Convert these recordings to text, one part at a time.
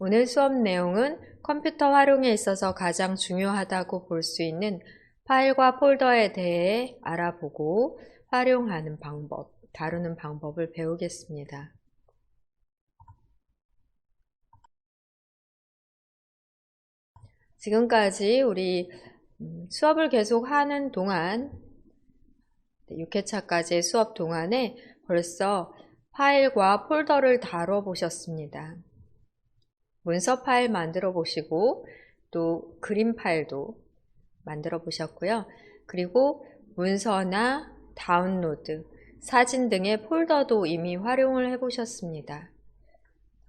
오늘 수업 내용은 컴퓨터 활용에 있어서 가장 중요하다고 볼 수 있는 파일과 폴더에 대해 알아보고 활용하는 방법, 다루는 방법을 배우겠습니다. 지금까지 우리 수업을 계속 하는 동안 6회차까지의 수업 동안에 벌써 파일과 폴더를 다뤄보셨습니다. 문서 파일 만들어 보시고 또 그림 파일도 만들어 보셨고요. 그리고 문서나 다운로드, 사진 등의 폴더도 이미 활용을 해 보셨습니다.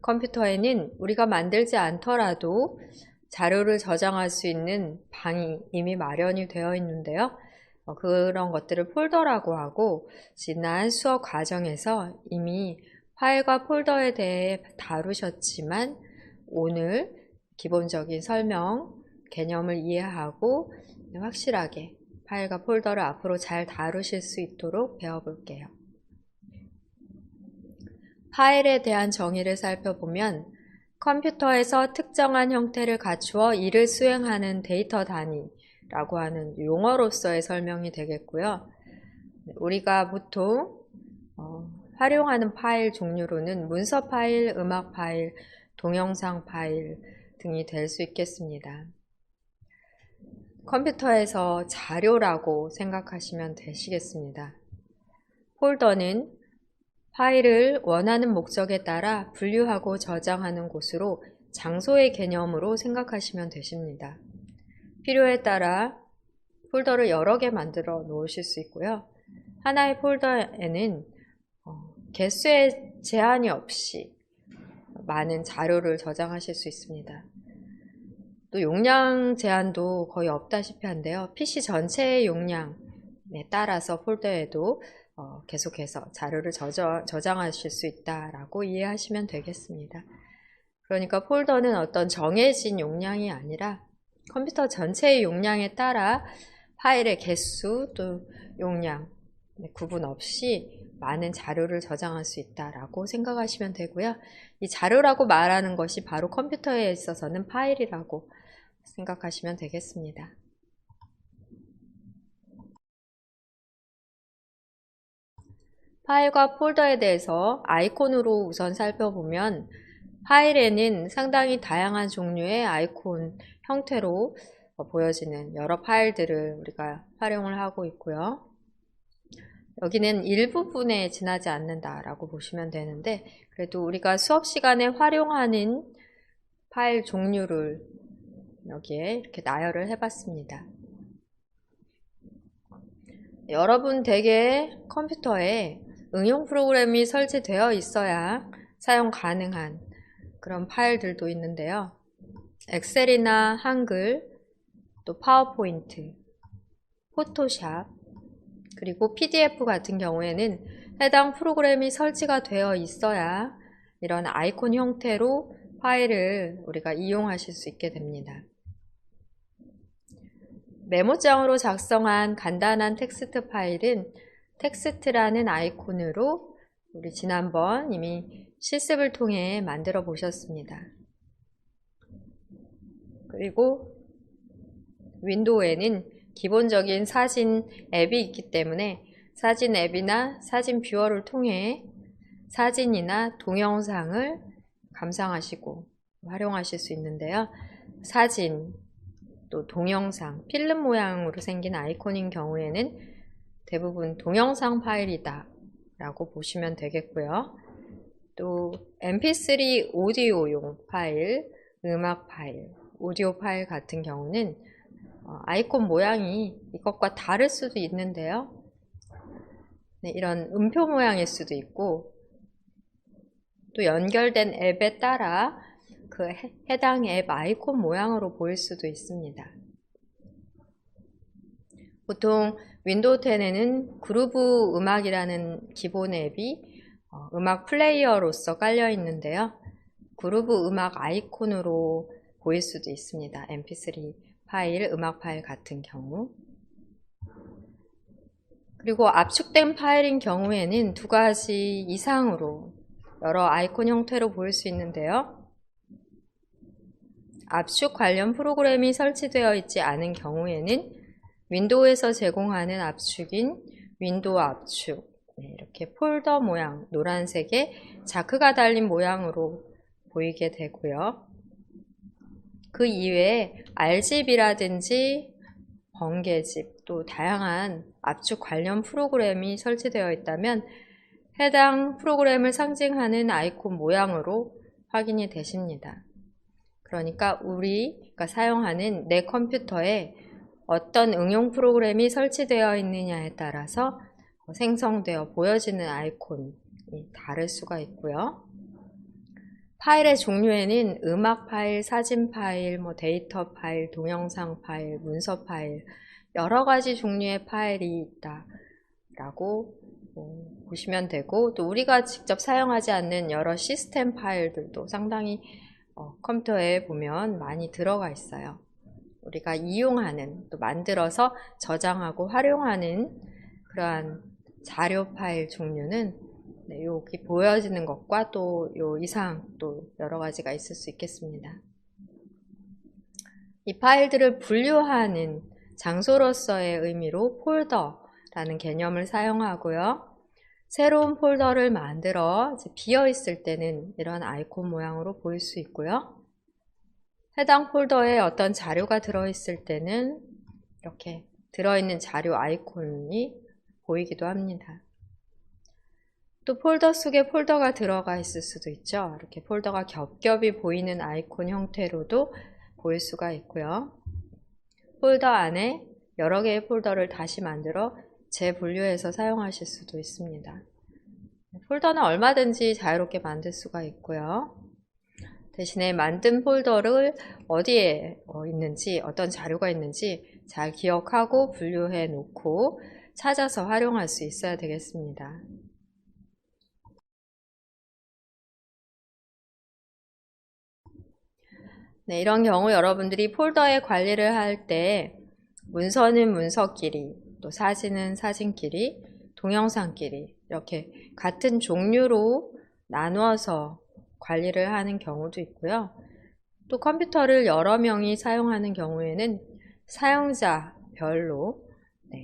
컴퓨터에는 우리가 만들지 않더라도 자료를 저장할 수 있는 방이 이미 마련이 되어 있는데요. 그런 것들을 폴더라고 하고, 지난 수업 과정에서 이미 파일과 폴더에 대해 다루셨지만 오늘 기본적인 설명, 개념을 이해하고 확실하게 파일과 폴더를 앞으로 잘 다루실 수 있도록 배워볼게요. 파일에 대한 정의를 살펴보면 컴퓨터에서 특정한 형태를 갖추어 일을 수행하는 데이터 단위라고 하는 용어로서의 설명이 되겠고요. 우리가 보통 활용하는 파일 종류로는 문서 파일, 음악 파일, 동영상 파일 등이 될 수 있겠습니다. 컴퓨터에서 자료라고 생각하시면 되시겠습니다. 폴더는 파일을 원하는 목적에 따라 분류하고 저장하는 곳으로 장소의 개념으로 생각하시면 되십니다. 필요에 따라 폴더를 여러 개 만들어 놓으실 수 있고요. 하나의 폴더에는 개수의 제한이 없이 많은 자료를 저장하실 수 있습니다. 또 용량 제한도 거의 없다시피 한데요. PC 전체의 용량에 따라서 폴더에도 계속해서 자료를 저장하실 수 있다라고 이해하시면 되겠습니다. 그러니까 폴더는 어떤 정해진 용량이 아니라 컴퓨터 전체의 용량에 따라 파일의 개수 또 용량 구분 없이 많은 자료를 저장할 수 있다라고 생각하시면 되고요. 이 자료라고 말하는 것이 바로 컴퓨터에 있어서는 파일이라고 생각하시면 되겠습니다. 파일과 폴더에 대해서 아이콘으로 우선 살펴보면 파일에는 상당히 다양한 종류의 아이콘 형태로 보여지는 여러 파일들을 우리가 활용을 하고 있고요. 여기는 일부분에 지나지 않는다라고 보시면 되는데, 그래도 우리가 수업 시간에 활용하는 파일 종류를 여기에 이렇게 나열을 해봤습니다. 여러분 댁의 컴퓨터에 응용 프로그램이 설치되어 있어야 사용 가능한 그런 파일들도 있는데요. 엑셀이나 한글, 또 파워포인트, 포토샵, 그리고 PDF 같은 경우에는 해당 프로그램이 설치가 되어 있어야 이런 아이콘 형태로 파일을 우리가 이용하실 수 있게 됩니다. 메모장으로 작성한 간단한 텍스트 파일은 텍스트라는 아이콘으로 우리 지난번 이미 실습을 통해 만들어 보셨습니다. 그리고 윈도우에는 기본적인 사진 앱이 있기 때문에 사진 앱이나 사진 뷰어를 통해 사진이나 동영상을 감상하시고 활용하실 수 있는데요. 사진, 또 동영상, 필름 모양으로 생긴 아이콘인 경우에는 대부분 동영상 파일이다 라고 보시면 되겠고요. 또 mp3 오디오용 파일, 음악 파일, 오디오 파일 같은 경우는 아이콘 모양이 이것과 다를 수도 있는데요. 네, 이런 음표 모양일 수도 있고 또 연결된 앱에 따라 그 해당 앱 아이콘 모양으로 보일 수도 있습니다. 보통 윈도우 10에는 그루브 음악이라는 기본 앱이 음악 플레이어로서 깔려 있는데요. 그루브 음악 아이콘으로 보일 수도 있습니다. mp3 파일, 음악 파일 같은 경우. 그리고 압축된 파일인 경우에는 두 가지 이상으로 여러 아이콘 형태로 보일 수 있는데요. 압축 관련 프로그램이 설치되어 있지 않은 경우에는 윈도우에서 제공하는 압축인 윈도우 압축, 이렇게 폴더 모양, 노란색에 자크가 달린 모양으로 보이게 되고요. 그 이외에 RGB라든지 번개집, 또 다양한 압축 관련 프로그램이 설치되어 있다면 해당 프로그램을 상징하는 아이콘 모양으로 확인이 되십니다. 그러니까 우리가 사용하는 내 컴퓨터에 어떤 응용 프로그램이 설치되어 있느냐에 따라서 생성되어 보여지는 아이콘이 다를 수가 있고요. 파일의 종류에는 음악 파일, 사진 파일, 데이터 파일, 동영상 파일, 문서 파일, 여러 가지 종류의 파일이 있다라고 보시면 되고, 또 우리가 직접 사용하지 않는 여러 시스템 파일들도 상당히 컴퓨터에 보면 많이 들어가 있어요. 우리가 이용하는, 또 만들어서 저장하고 활용하는 그러한 자료 파일 종류는 여기 보여지는 것과 또 요 이상 또 여러 가지가 있을 수 있겠습니다. 이 파일들을 분류하는 장소로서의 의미로 폴더라는 개념을 사용하고요. 새로운 폴더를 만들어 비어 있을 때는 이런 아이콘 모양으로 보일 수 있고요. 해당 폴더에 어떤 자료가 들어있을 때는 이렇게 들어있는 자료 아이콘이 보이기도 합니다. 또 폴더 속에 폴더가 들어가 있을 수도 있죠. 이렇게 폴더가 겹겹이 보이는 아이콘 형태로도 보일 수가 있고요. 폴더 안에 여러 개의 폴더를 다시 만들어 재분류해서 사용하실 수도 있습니다. 폴더는 얼마든지 자유롭게 만들 수가 있고요. 대신에 만든 폴더를 어디에 있는지, 어떤 자료가 있는지 잘 기억하고 분류해 놓고 찾아서 활용할 수 있어야 되겠습니다. 네, 이런 경우 여러분들이 폴더의 관리를 할 때 문서는 문서끼리, 또 사진은 사진끼리, 동영상끼리 이렇게 같은 종류로 나누어서 관리를 하는 경우도 있고요. 또 컴퓨터를 여러 명이 사용하는 경우에는 사용자별로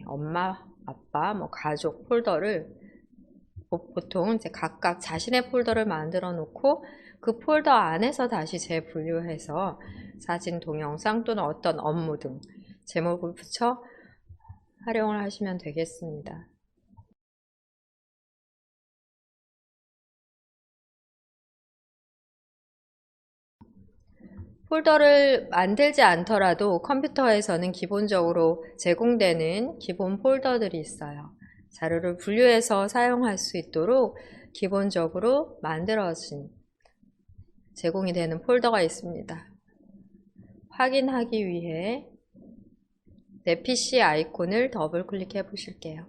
엄마, 아빠, 가족 폴더를 보통 이제 각각 자신의 폴더를 만들어 놓고 그 폴더 안에서 다시 재분류해서 사진, 동영상 또는 어떤 업무 등 제목을 붙여 활용을 하시면 되겠습니다. 폴더를 만들지 않더라도 컴퓨터에서는 기본적으로 제공되는 기본 폴더들이 있어요. 자료를 분류해서 사용할 수 있도록 기본적으로 만들어진 제공이 되는 폴더가 있습니다. 확인하기 위해 내 PC 아이콘을 더블 클릭해 보실게요.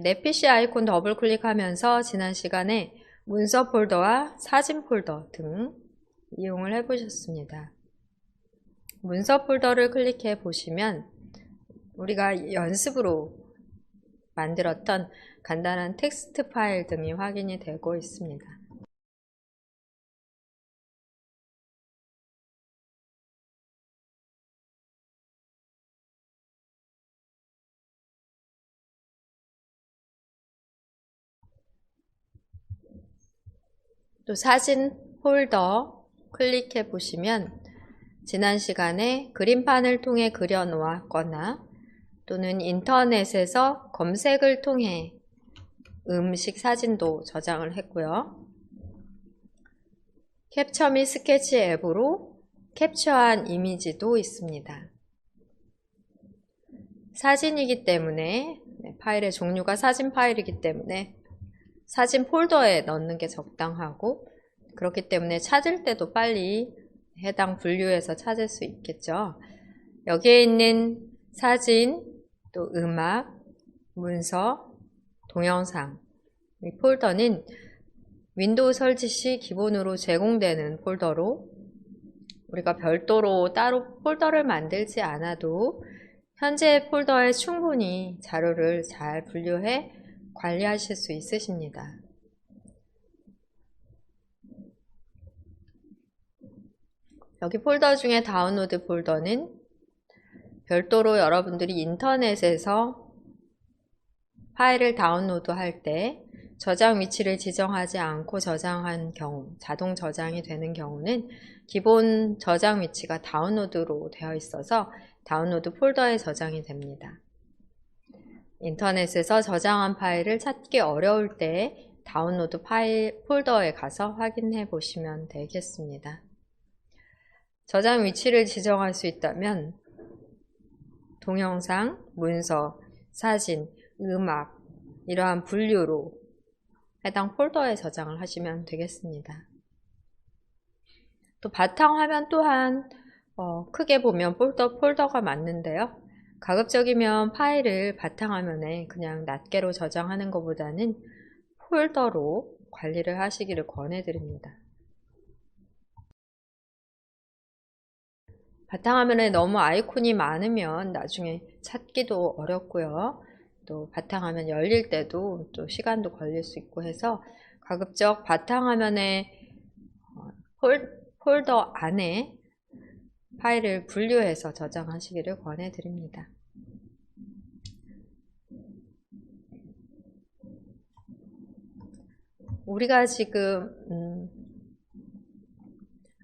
내 PC 아이콘 더블 클릭하면서 지난 시간에 문서 폴더와 사진 폴더 등 이용을 해 보셨습니다. 문서 폴더를 클릭해 보시면 우리가 연습으로 만들었던 간단한 텍스트 파일 등이 확인이 되고 있습니다. 또 사진 폴더 클릭해 보시면 지난 시간에 그림판을 통해 그려 놓았거나 또는 인터넷에서 검색을 통해 음식 사진도 저장을 했고요. 캡처 및 스케치 앱으로 캡처한 이미지도 있습니다. 사진이기 때문에 파일의 종류가 사진 파일이기 때문에 사진 폴더에 넣는 게 적당하고, 그렇기 때문에 찾을 때도 빨리 해당 분류해서 찾을 수 있겠죠. 여기에 있는 사진, 또 음악, 문서, 동영상 이 폴더는 윈도우 설치 시 기본으로 제공되는 폴더로 우리가 별도로 따로 폴더를 만들지 않아도 현재 폴더에 충분히 자료를 잘 분류해 관리하실 수 있으십니다. 여기 폴더 중에 다운로드 폴더는 별도로 여러분들이 인터넷에서 파일을 다운로드 할 때 저장 위치를 지정하지 않고 저장한 경우, 자동 저장이 되는 경우는 기본 저장 위치가 다운로드로 되어 있어서 다운로드 폴더에 저장이 됩니다. 인터넷에서 저장한 파일을 찾기 어려울 때 다운로드 파일 폴더에 가서 확인해 보시면 되겠습니다. 저장 위치를 지정할 수 있다면 동영상, 문서, 사진, 음악 이러한 분류로 해당 폴더에 저장을 하시면 되겠습니다. 또 바탕화면 또한 크게 보면 폴더가 맞는데요. 가급적이면 파일을 바탕화면에 그냥 낱개로 저장하는 것보다는 폴더로 관리를 하시기를 권해드립니다. 바탕화면에 너무 아이콘이 많으면 나중에 찾기도 어렵고요. 또 바탕화면 열릴 때도 또 시간도 걸릴 수 있고 해서 가급적 바탕화면에 폴더 안에 파일을 분류해서 저장하시기를 권해드립니다. 우리가 지금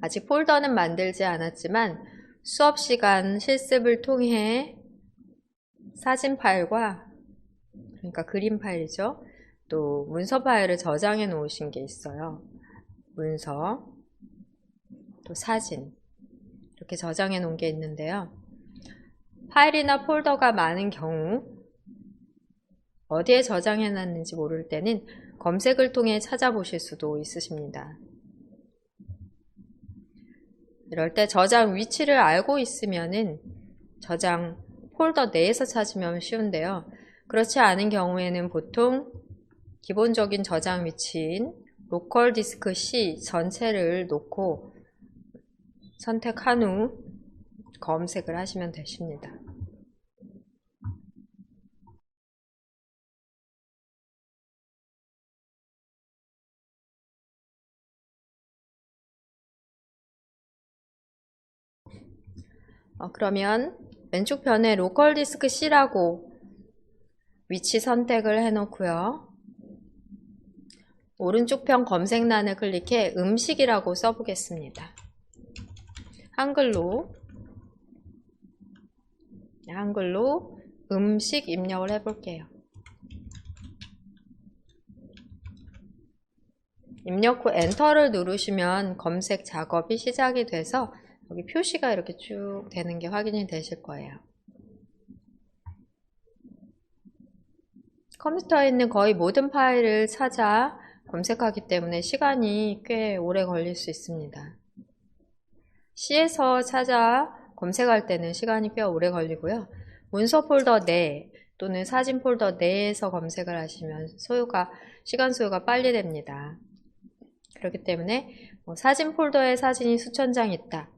아직 폴더는 만들지 않았지만 수업시간 실습을 통해 사진 파일과 그러니까 그림 파일이죠. 또 문서 파일을 저장해 놓으신 게 있어요. 문서, 또 사진 이렇게 저장해 놓은 게 있는데요. 파일이나 폴더가 많은 경우 어디에 저장해 놨는지 모를 때는 검색을 통해 찾아보실 수도 있으십니다. 이럴 때 저장 위치를 알고 있으면은 저장 폴더 내에서 찾으면 쉬운데요. 그렇지 않은 경우에는 보통 기본적인 저장 위치인 로컬 디스크 C 전체를 놓고 선택한 후 검색을 하시면 되십니다. 그러면 왼쪽 편에 로컬 디스크 C라고 위치 선택을 해 놓고요. 오른쪽 편 검색란을 클릭해 음식이라고 써보겠습니다. 한글로 음식 입력을 해볼게요. 입력 후 엔터를 누르시면 검색 작업이 시작이 돼서 여기 표시가 이렇게 쭉 되는 게 확인이 되실 거예요. 컴퓨터에 있는 거의 모든 파일을 찾아 검색하기 때문에 시간이 꽤 오래 걸릴 수 있습니다. C에서 찾아 검색할 때는 시간이 꽤 오래 걸리고요. 문서 폴더 내 또는 사진 폴더 내에서 검색을 하시면 시간 소요가 빨리 됩니다. 그렇기 때문에 사진 폴더에 사진이 수천 장 있다.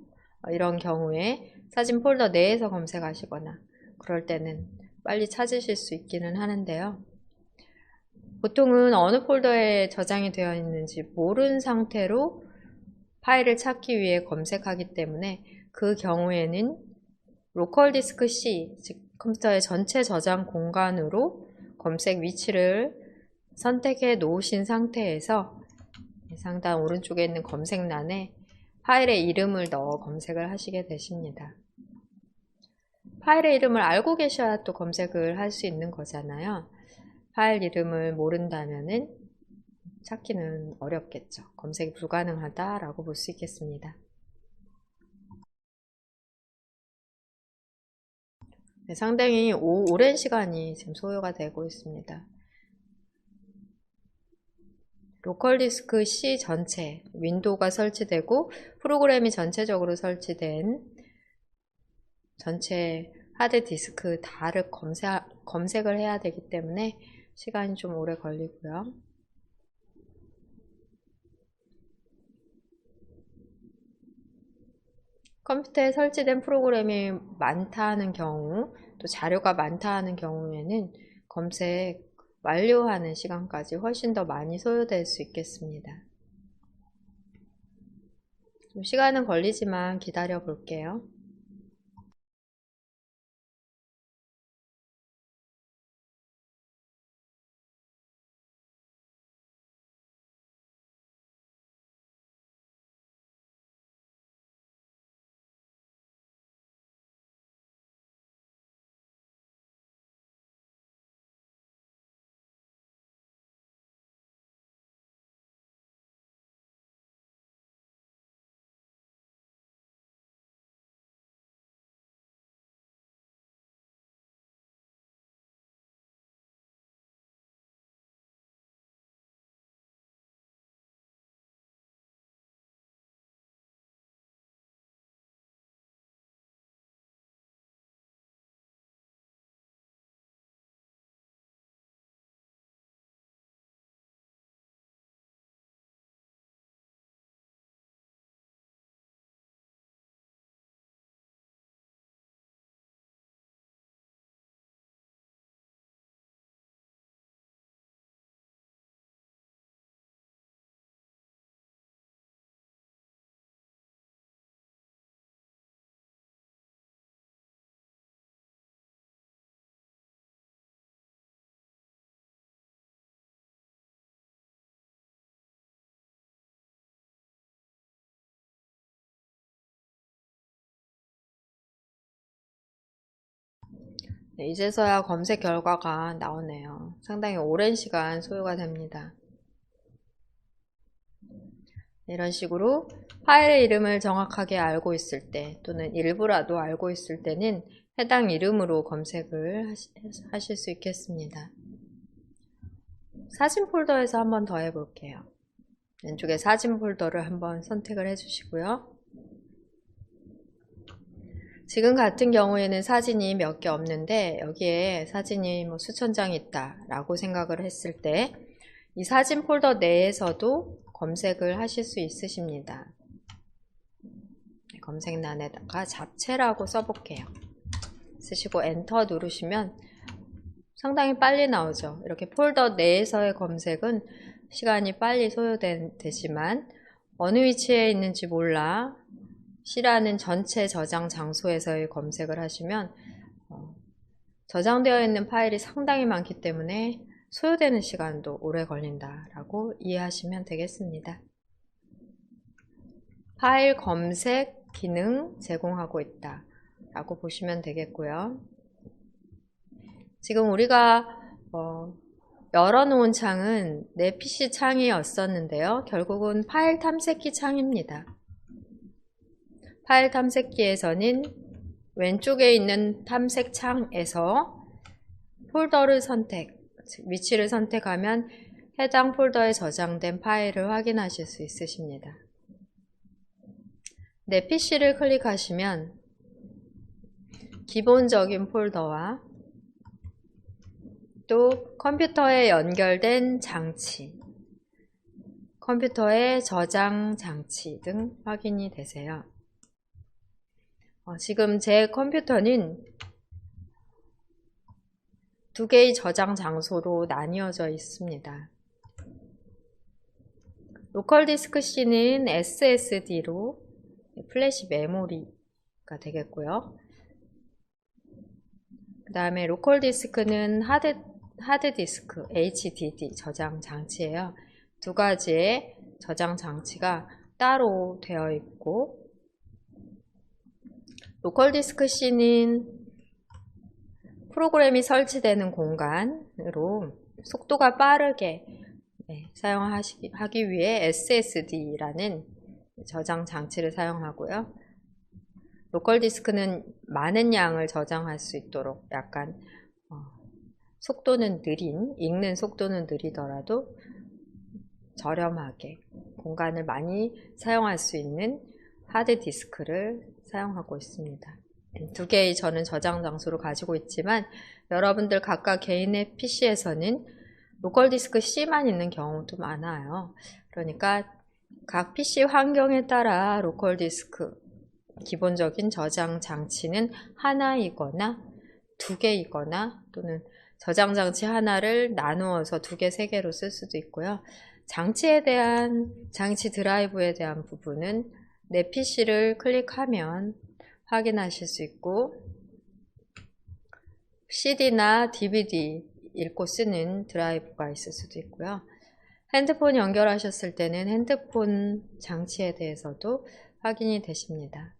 이런 경우에 사진 폴더 내에서 검색하시거나 그럴 때는 빨리 찾으실 수 있기는 하는데요. 보통은 어느 폴더에 저장이 되어 있는지 모르는 상태로 파일을 찾기 위해 검색하기 때문에 그 경우에는 로컬 디스크 C, 즉 컴퓨터의 전체 저장 공간으로 검색 위치를 선택해 놓으신 상태에서 상단 오른쪽에 있는 검색란에 파일의 이름을 넣어 검색을 하시게 되십니다. 파일의 이름을 알고 계셔야 또 검색을 할 수 있는 거잖아요. 파일 이름을 모른다면은 찾기는 어렵겠죠. 검색이 불가능하다라고 볼 수 있겠습니다. 네, 상당히 오랜 시간이 지금 소요가 되고 있습니다. 로컬 디스크 C 전체, 윈도우가 설치되고 프로그램이 전체적으로 설치된 전체 하드디스크 다를 검색을 해야 되기 때문에 시간이 좀 오래 걸리고요. 컴퓨터에 설치된 프로그램이 많다 하는 경우, 또 자료가 많다 하는 경우에는 검색 완료하는 시간까지 훨씬 더 많이 소요될 수 있겠습니다. 좀 시간은 걸리지만 기다려 볼게요. 네, 이제서야 검색 결과가 나오네요. 상당히 오랜 시간 소요가 됩니다. 이런 식으로 파일의 이름을 정확하게 알고 있을 때 또는 일부라도 알고 있을 때는 해당 이름으로 검색을 하실 수 있겠습니다. 사진 폴더에서 한번 더 해볼게요. 왼쪽에 사진 폴더를 한번 선택을 해주시고요. 지금 같은 경우에는 사진이 몇 개 없는데 여기에 사진이 뭐 수천 장이 있다 라고 생각을 했을 때 이 사진 폴더 내에서도 검색을 하실 수 있으십니다. 검색란에다가 잡채라고 써볼게요. 쓰시고 엔터 누르시면 상당히 빨리 나오죠. 이렇게 폴더 내에서의 검색은 시간이 빨리 소요되지만 어느 위치에 있는지 몰라 C라는 전체 저장 장소에서의 검색을 하시면 저장되어 있는 파일이 상당히 많기 때문에 소요되는 시간도 오래 걸린다라고 이해하시면 되겠습니다. 파일 검색 기능 제공하고 있다 라고 보시면 되겠고요. 지금 우리가 열어놓은 창은 내 PC 창이었었는데요. 결국은 파일 탐색기 창입니다. 파일 탐색기에서는 왼쪽에 있는 탐색 창에서 폴더를 위치를 선택하면 해당 폴더에 저장된 파일을 확인하실 수 있으십니다. 내 PC를 클릭하시면 기본적인 폴더와 또 컴퓨터에 연결된 장치, 컴퓨터의 저장 장치 등 확인이 되세요. 지금 제 컴퓨터는 두 개의 저장 장소로 나뉘어져 있습니다. 로컬 디스크 C는 SSD로 플래시 메모리가 되겠고요. 그 다음에 로컬 디스크는 하드 디스크 HDD 저장 장치예요. 두 가지의 저장 장치가 따로 되어 있고, 로컬 디스크 C는 프로그램이 설치되는 공간으로 속도가 빠르게 사용하기 위해 SSD라는 저장 장치를 사용하고요. 로컬 디스크는 많은 양을 저장할 수 있도록 약간 속도는 읽는 속도는 느리더라도 저렴하게 공간을 많이 사용할 수 있는 하드 디스크를 사용하고 있습니다. 두 개의 저는 저장 장소를 가지고 있지만 여러분들 각각 개인의 PC에서는 로컬 디스크 C만 있는 경우도 많아요. 그러니까 각 PC 환경에 따라 로컬 디스크 기본적인 저장 장치는 하나이거나 두 개이거나 또는 저장 장치 하나를 나누어서 두 개, 세 개로 쓸 수도 있고요. 장치 드라이브에 대한 부분은 내 PC를 클릭하면 확인하실 수 있고, CD나 DVD 읽고 쓰는 드라이브가 있을 수도 있고요. 핸드폰 연결하셨을 때는 핸드폰 장치에 대해서도 확인이 되십니다.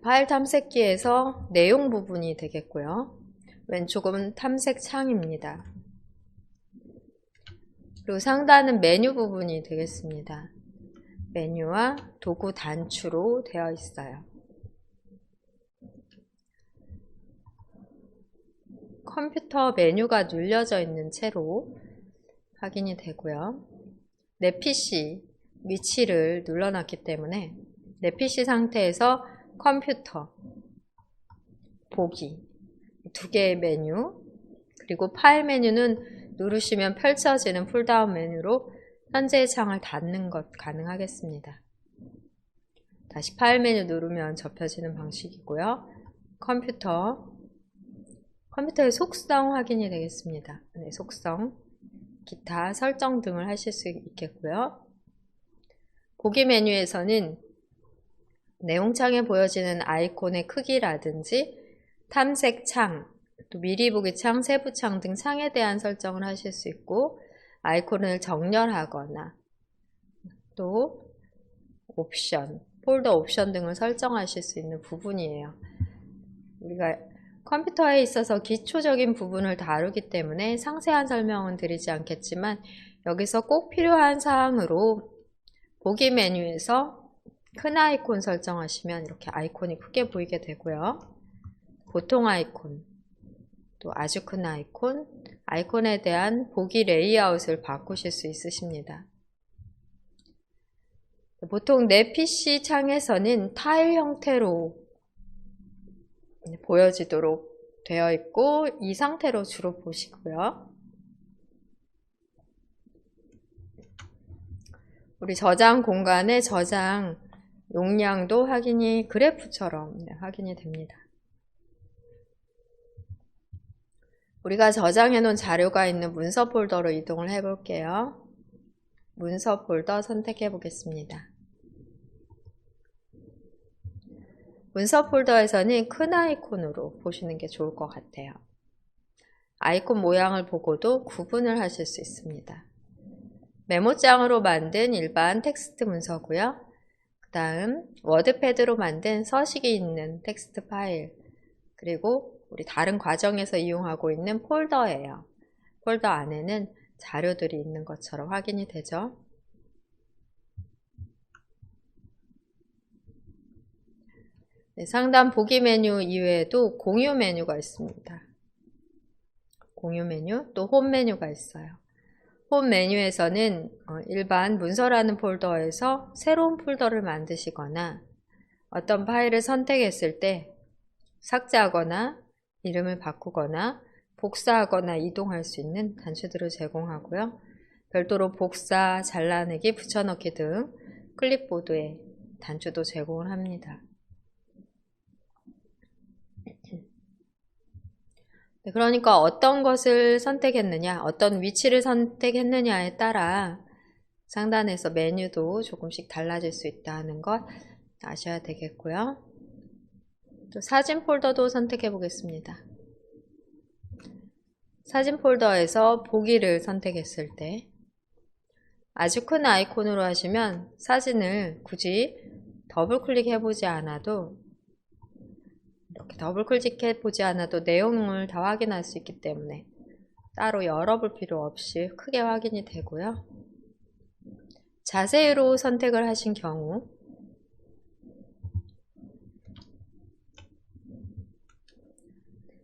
파일 탐색기에서 내용 부분이 되겠고요. 왼쪽은 탐색 창입니다. 그리고 상단은 메뉴 부분이 되겠습니다. 메뉴와 도구 단추로 되어 있어요. 컴퓨터 메뉴가 눌려져 있는 채로 확인이 되고요. 내 PC 위치를 눌러놨기 때문에 내 PC 상태에서 컴퓨터, 보기 두 개의 메뉴, 그리고 파일 메뉴는 누르시면 펼쳐지는 폴다운 메뉴로 현재의 창을 닫는 것 가능하겠습니다. 다시 파일 메뉴 누르면 접혀지는 방식이고요. 컴퓨터의 속성 확인이 되겠습니다. 네, 속성, 기타 설정 등을 하실 수 있겠고요. 보기 메뉴에서는 내용창에 보여지는 아이콘의 크기라든지 탐색창, 또 미리 보기 창, 세부 창 등 창에 대한 설정을 하실 수 있고, 아이콘을 정렬하거나 또 옵션, 폴더 옵션 등을 설정하실 수 있는 부분이에요. 우리가 컴퓨터에 있어서 기초적인 부분을 다루기 때문에 상세한 설명은 드리지 않겠지만, 여기서 꼭 필요한 사항으로 보기 메뉴에서 큰 아이콘 설정하시면 이렇게 아이콘이 크게 보이게 되고요. 보통 아이콘, 또 아주 큰 아이콘, 아이콘에 대한 보기 레이아웃을 바꾸실 수 있으십니다. 보통 내 PC 창에서는 타일 형태로 보여지도록 되어 있고, 이 상태로 주로 보시고요. 우리 저장 공간의 저장 용량도 확인이 그래프처럼 확인이 됩니다. 우리가 저장해 놓은 자료가 있는 문서 폴더로 이동을 해 볼게요. 문서 폴더 선택해 보겠습니다. 문서 폴더에서는 큰 아이콘으로 보시는 게 좋을 것 같아요. 아이콘 모양을 보고도 구분을 하실 수 있습니다. 메모장으로 만든 일반 텍스트 문서고요. 그 다음 워드패드로 만든 서식이 있는 텍스트 파일, 그리고 우리 다른 과정에서 이용하고 있는 폴더예요. 폴더 안에는 자료들이 있는 것처럼 확인이 되죠. 네, 상단 보기 메뉴 이외에도 공유 메뉴가 있습니다. 공유 메뉴, 또 홈 메뉴가 있어요. 홈 메뉴에서는 일반 문서라는 폴더에서 새로운 폴더를 만드시거나 어떤 파일을 선택했을 때 삭제하거나 이름을 바꾸거나 복사하거나 이동할 수 있는 단추들을 제공하고요. 별도로 복사, 잘라내기, 붙여넣기 등 클립보드에 단추도 제공을 합니다. 그러니까 어떤 것을 선택했느냐, 어떤 위치를 선택했느냐에 따라 상단에서 메뉴도 조금씩 달라질 수 있다는 것 아셔야 되겠고요. 또 사진 폴더도 선택해 보겠습니다. 사진 폴더에서 보기를 선택했을 때 아주 큰 아이콘으로 하시면 사진을 굳이 더블 클릭해 보지 않아도, 이렇게 더블 클릭해 보지 않아도 내용을 다 확인할 수 있기 때문에 따로 열어볼 필요 없이 크게 확인이 되고요. 자세히로 선택을 하신 경우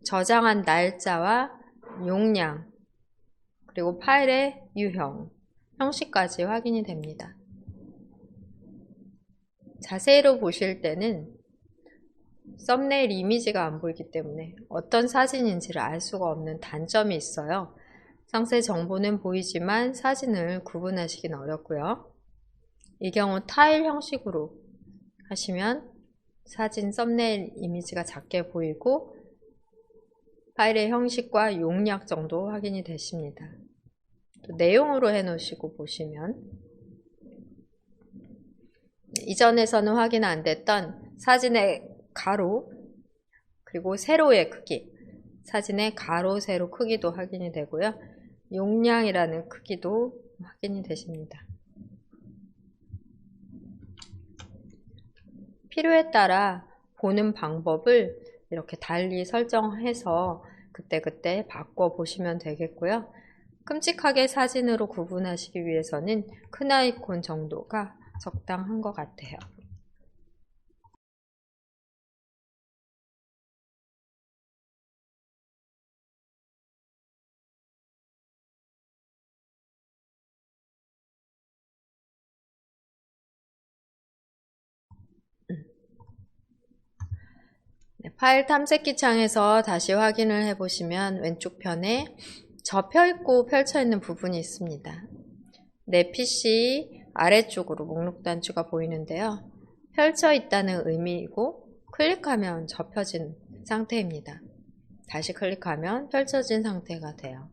저장한 날짜와 용량, 그리고 파일의 유형, 형식까지 확인이 됩니다. 자세히로 보실 때는 썸네일 이미지가 안 보이기 때문에 어떤 사진인지를 알 수가 없는 단점이 있어요. 상세 정보는 보이지만 사진을 구분하시긴 어렵고요. 이 경우 타일 형식으로 하시면 사진 썸네일 이미지가 작게 보이고 파일의 형식과 용량 정도 확인이 되십니다. 또 내용으로 해 놓으시고 보시면 이전에서는 확인 안 됐던 사진의 가로 그리고 세로의 크기, 사진의 가로, 세로 크기도 확인이 되고요. 용량이라는 크기도 확인이 되십니다. 필요에 따라 보는 방법을 이렇게 달리 설정해서 그때그때 바꿔 보시면 되겠고요. 끔찍하게 사진으로 구분하시기 위해서는 큰 아이콘 정도가 적당한 것 같아요. 네, 파일 탐색기 창에서 다시 확인을 해보시면 왼쪽 편에 접혀있고 펼쳐있는 부분이 있습니다. 내 PC 아래쪽으로 목록 단추가 보이는데요. 펼쳐 있다는 의미이고 클릭하면 접혀진 상태입니다. 다시 클릭하면 펼쳐진 상태가 돼요.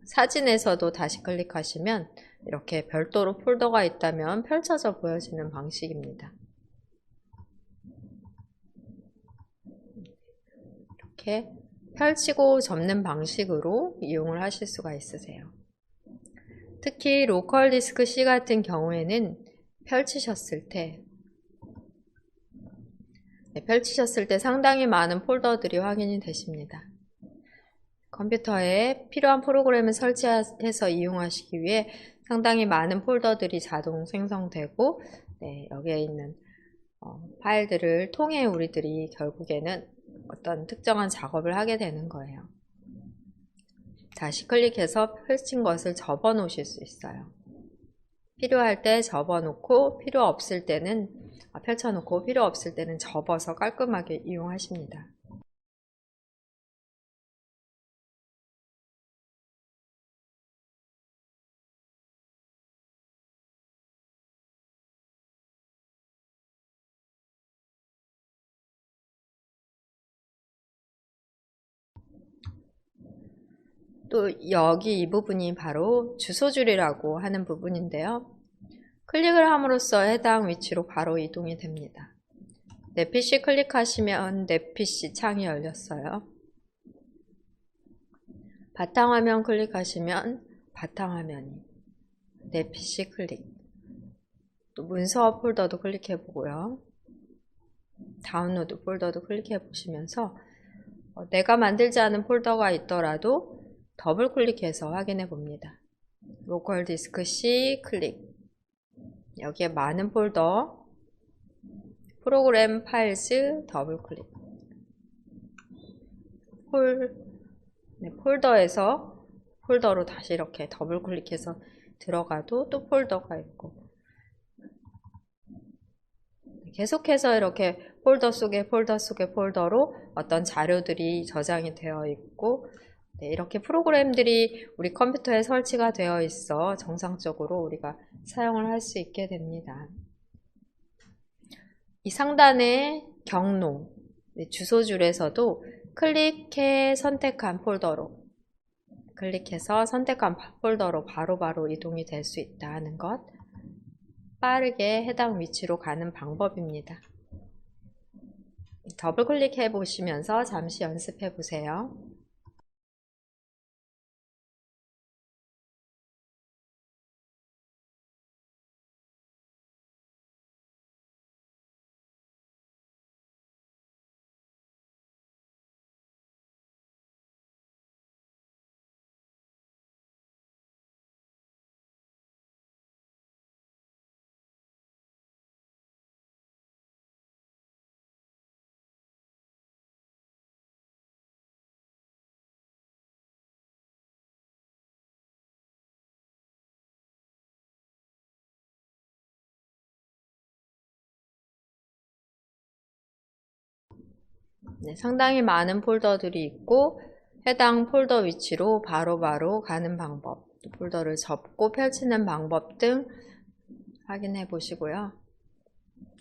사진에서도 다시 클릭하시면 이렇게 별도로 폴더가 있다면 펼쳐져 보여지는 방식입니다. 이렇게 펼치고 접는 방식으로 이용을 하실 수가 있으세요. 특히 로컬 디스크 C 같은 경우에는 펼치셨을 때 상당히 많은 폴더들이 확인이 되십니다. 컴퓨터에 필요한 프로그램을 설치해서 이용하시기 위해 상당히 많은 폴더들이 자동 생성되고 여기에 있는 파일들을 통해 우리들이 결국에는 어떤 특정한 작업을 하게 되는 거예요. 다시 클릭해서 펼친 것을 접어 놓으실 수 있어요. 필요할 때 접어 놓고 필요 없을 때는 펼쳐 놓고 필요 없을 때는 접어서 깔끔하게 이용하십니다. 또 여기 이 부분이 바로 주소줄이라고 하는 부분인데요. 클릭을 함으로써 해당 위치로 바로 이동이 됩니다. 내 PC 클릭하시면 내 PC 창이 열렸어요. 바탕화면 클릭하시면 바탕화면이 내 PC 클릭. 또 문서 폴더도 클릭해 보고요. 다운로드 폴더도 클릭해 보시면서 내가 만들지 않은 폴더가 있더라도 더블 클릭해서 확인해 봅니다. 로컬 디스크 C 클릭. 여기에 많은 폴더, 프로그램 파일즈 더블 클릭. 폴더에서 폴더로 다시 이렇게 더블 클릭해서 들어가도 또 폴더가 있고, 계속해서 이렇게 폴더 속에 폴더로 어떤 자료들이 저장이 되어 있고, 이렇게 프로그램들이 우리 컴퓨터에 설치가 되어 있어 정상적으로 우리가 사용을 할 수 있게 됩니다. 이 상단의 경로, 주소줄에서도 클릭해 선택한 폴더로 클릭해서 선택한 폴더로 바로바로 이동이 될 수 있다는 것, 빠르게 해당 위치로 가는 방법입니다. 더블 클릭해 보시면서 잠시 연습해 보세요. 상당히 많은 폴더들이 있고 해당 폴더 위치로 바로바로 가는 방법, 폴더를 접고 펼치는 방법 등 확인해 보시고요.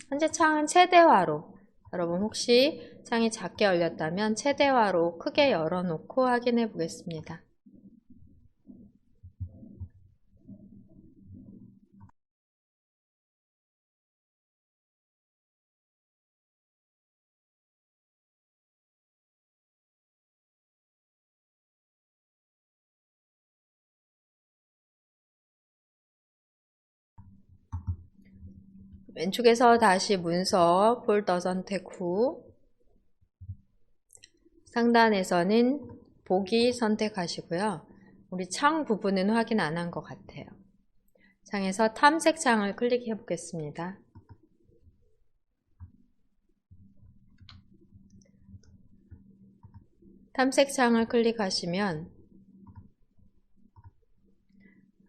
현재 창은 최대화로, 여러분 혹시 창이 작게 열렸다면 최대화로 크게 열어놓고 확인해 보겠습니다. 왼쪽에서 다시 문서 폴더 선택 후 상단에서는 보기 선택하시고요. 우리 창 부분은 확인 안 한 것 같아요. 창에서 탐색 창을 클릭해 보겠습니다. 탐색 창을 클릭하시면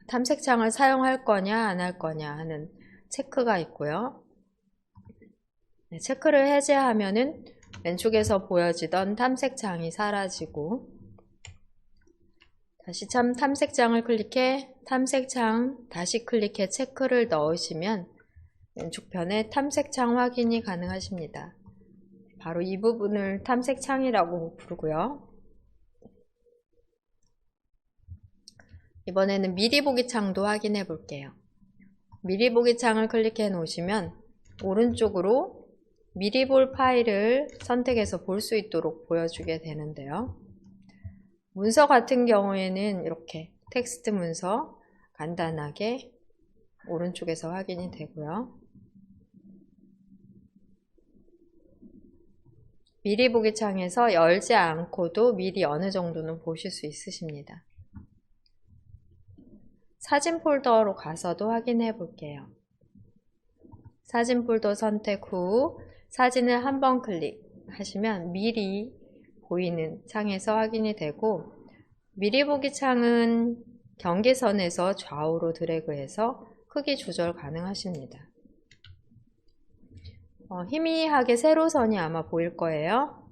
탐색 창을 사용할 거냐 안 할 거냐 하는 체크가 있고요. 체크를 해제하면은 왼쪽에서 보여지던 탐색창이 사라지고 다시 탐색창을 클릭해 탐색창 다시 클릭해 체크를 넣으시면 왼쪽 편에 탐색창 확인이 가능하십니다. 바로 이 부분을 탐색창이라고 부르고요. 이번에는 미리 보기 창도 확인해 볼게요. 미리 보기 창을 클릭해 놓으시면 오른쪽으로 미리 볼 파일을 선택해서 볼 수 있도록 보여주게 되는데요. 문서 같은 경우에는 이렇게 텍스트 문서 간단하게 오른쪽에서 확인이 되고요. 미리 보기 창에서 열지 않고도 미리 어느 정도는 보실 수 있으십니다. 사진 폴더로 가서도 확인해 볼게요. 사진 폴더 선택 후 사진을 한번 클릭하시면 미리 보이는 창에서 확인이 되고 미리 보기 창은 경계선에서 좌우로 드래그해서 크기 조절 가능하십니다. 희미하게 세로선이 아마 보일 거예요.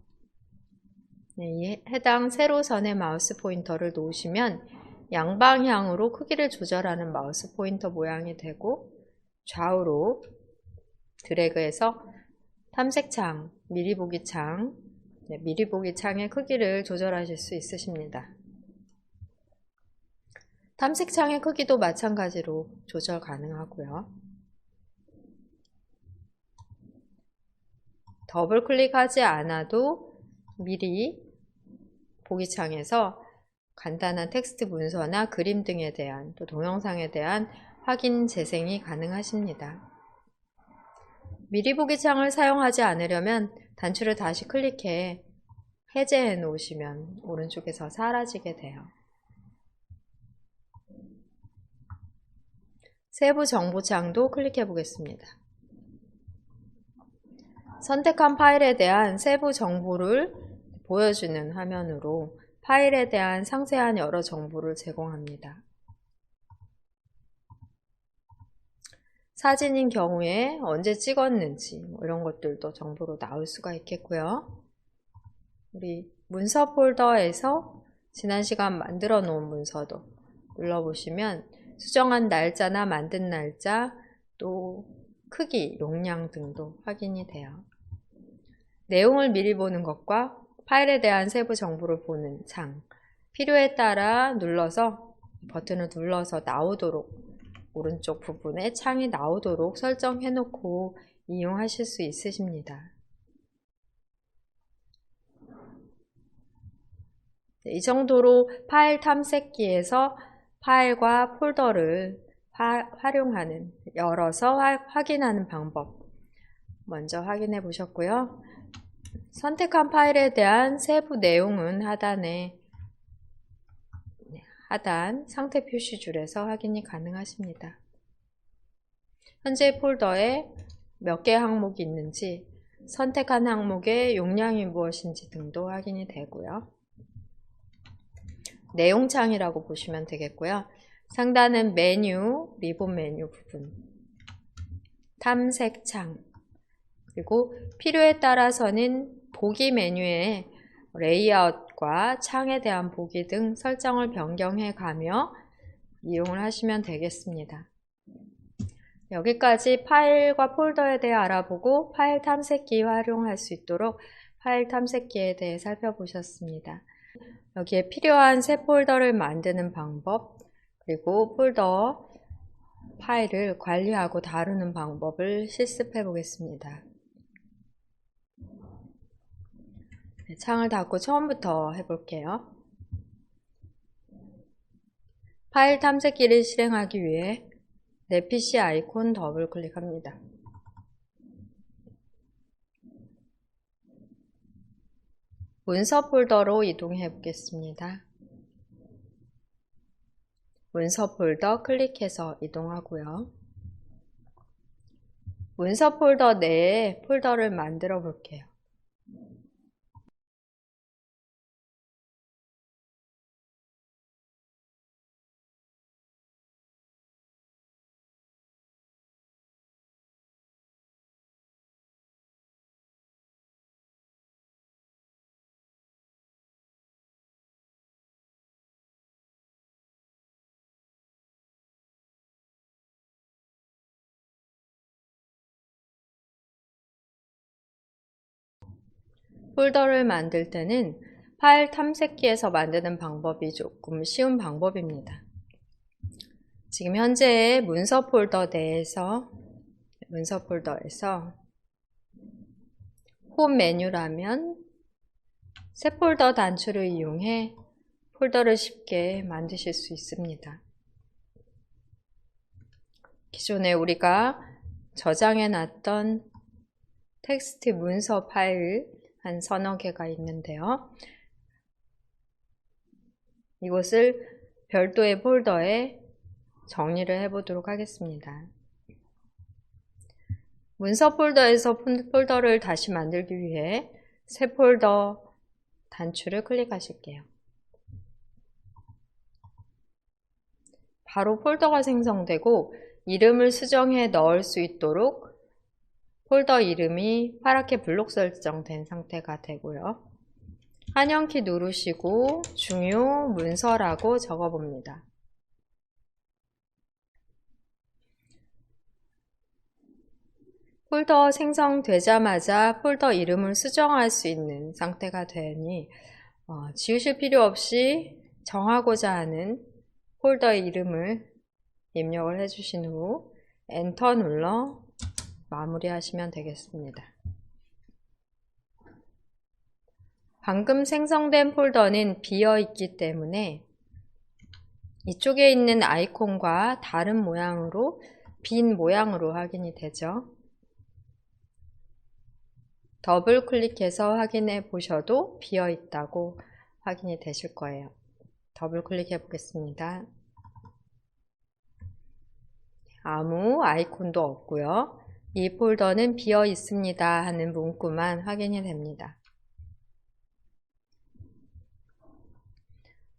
네, 이 해당 세로선에 마우스 포인터를 놓으시면 양방향으로 크기를 조절하는 마우스 포인터 모양이 되고 좌우로 드래그해서 탐색창, 미리 보기 창, 미리 보기 창의 크기를 조절하실 수 있으십니다. 탐색창의 크기도 마찬가지로 조절 가능하고요. 더블 클릭하지 않아도 미리 보기 창에서 간단한 텍스트 문서나 그림 등에 대한 또 동영상에 대한 확인 재생이 가능하십니다. 미리 보기 창을 사용하지 않으려면 단추를 다시 클릭해 해제해 놓으시면 오른쪽에서 사라지게 돼요. 세부 정보창도 클릭해 보겠습니다. 선택한 파일에 대한 세부 정보를 보여주는 화면으로 파일에 대한 상세한 여러 정보를 제공합니다. 사진인 경우에 언제 찍었는지 이런 것들도 정보로 나올 수가 있겠고요. 우리 문서 폴더에서 지난 시간 만들어 놓은 문서도 눌러보시면 수정한 날짜나 만든 날짜, 또 크기, 용량 등도 확인이 돼요. 내용을 미리 보는 것과 파일에 대한 세부 정보를 보는 창, 필요에 따라 버튼을 눌러서 나오도록 오른쪽 부분에 창이 나오도록 설정해 놓고 이용하실 수 있으십니다. 이 정도로 파일 탐색기에서 파일과 폴더를 열어서 확인하는 방법 먼저 확인해 보셨고요. 선택한 파일에 대한 세부 내용은 하단 상태 표시줄에서 확인이 가능하십니다. 현재 폴더에 몇 개 항목이 있는지, 선택한 항목의 용량이 무엇인지 등도 확인이 되고요. 내용창이라고 보시면 되겠고요. 상단은 메뉴, 리본 메뉴 부분, 탐색창, 그리고 필요에 따라서는 보기 메뉴에 레이아웃과 창에 대한 보기 등 설정을 변경해 가며 이용을 하시면 되겠습니다. 여기까지 파일과 폴더에 대해 알아보고 파일 탐색기 활용할 수 있도록 파일 탐색기에 대해 살펴보셨습니다. 여기에 필요한 새 폴더를 만드는 방법, 그리고 폴더 파일을 관리하고 다루는 방법을 실습해 보겠습니다. 창을 닫고 처음부터 해볼게요. 파일 탐색기를 실행하기 위해 내 PC 아이콘 더블 클릭합니다. 문서 폴더로 이동해 보겠습니다. 문서 폴더 클릭해서 이동하고요. 문서 폴더 내에 폴더를 만들어 볼게요. 폴더를 만들 때는 파일 탐색기에서 만드는 방법이 조금 쉬운 방법입니다. 지금 현재 문서 폴더에서 홈 메뉴라면 새 폴더 단추를 이용해 폴더를 쉽게 만드실 수 있습니다. 기존에 우리가 저장해 놨던 텍스트 문서 파일 한 서너 개가 있는데요. 이것을 별도의 폴더에 정리를 해보도록 하겠습니다. 문서 폴더에서 폴더를 다시 만들기 위해 새 폴더 단추를 클릭하실게요. 바로 폴더가 생성되고 이름을 수정해 넣을 수 있도록 폴더 이름이 파랗게 블록 설정된 상태가 되고요. 한영키 누르시고 중요 문서라고 적어봅니다. 폴더 생성되자마자 폴더 이름을 수정할 수 있는 상태가 되니 지우실 필요 없이 정하고자 하는 폴더의 이름을 입력을 해주신 후 엔터 눌러 마무리하시면 되겠습니다. 방금 생성된 폴더는 비어 있기 때문에 이쪽에 있는 아이콘과 다른 모양으로 빈 모양으로 확인이 되죠. 더블 클릭해서 확인해 보셔도 비어 있다고 확인이 되실 거예요. 더블 클릭해 보겠습니다. 아무 아이콘도 없고요. 이 폴더는 비어 있습니다 하는 문구만 확인이 됩니다.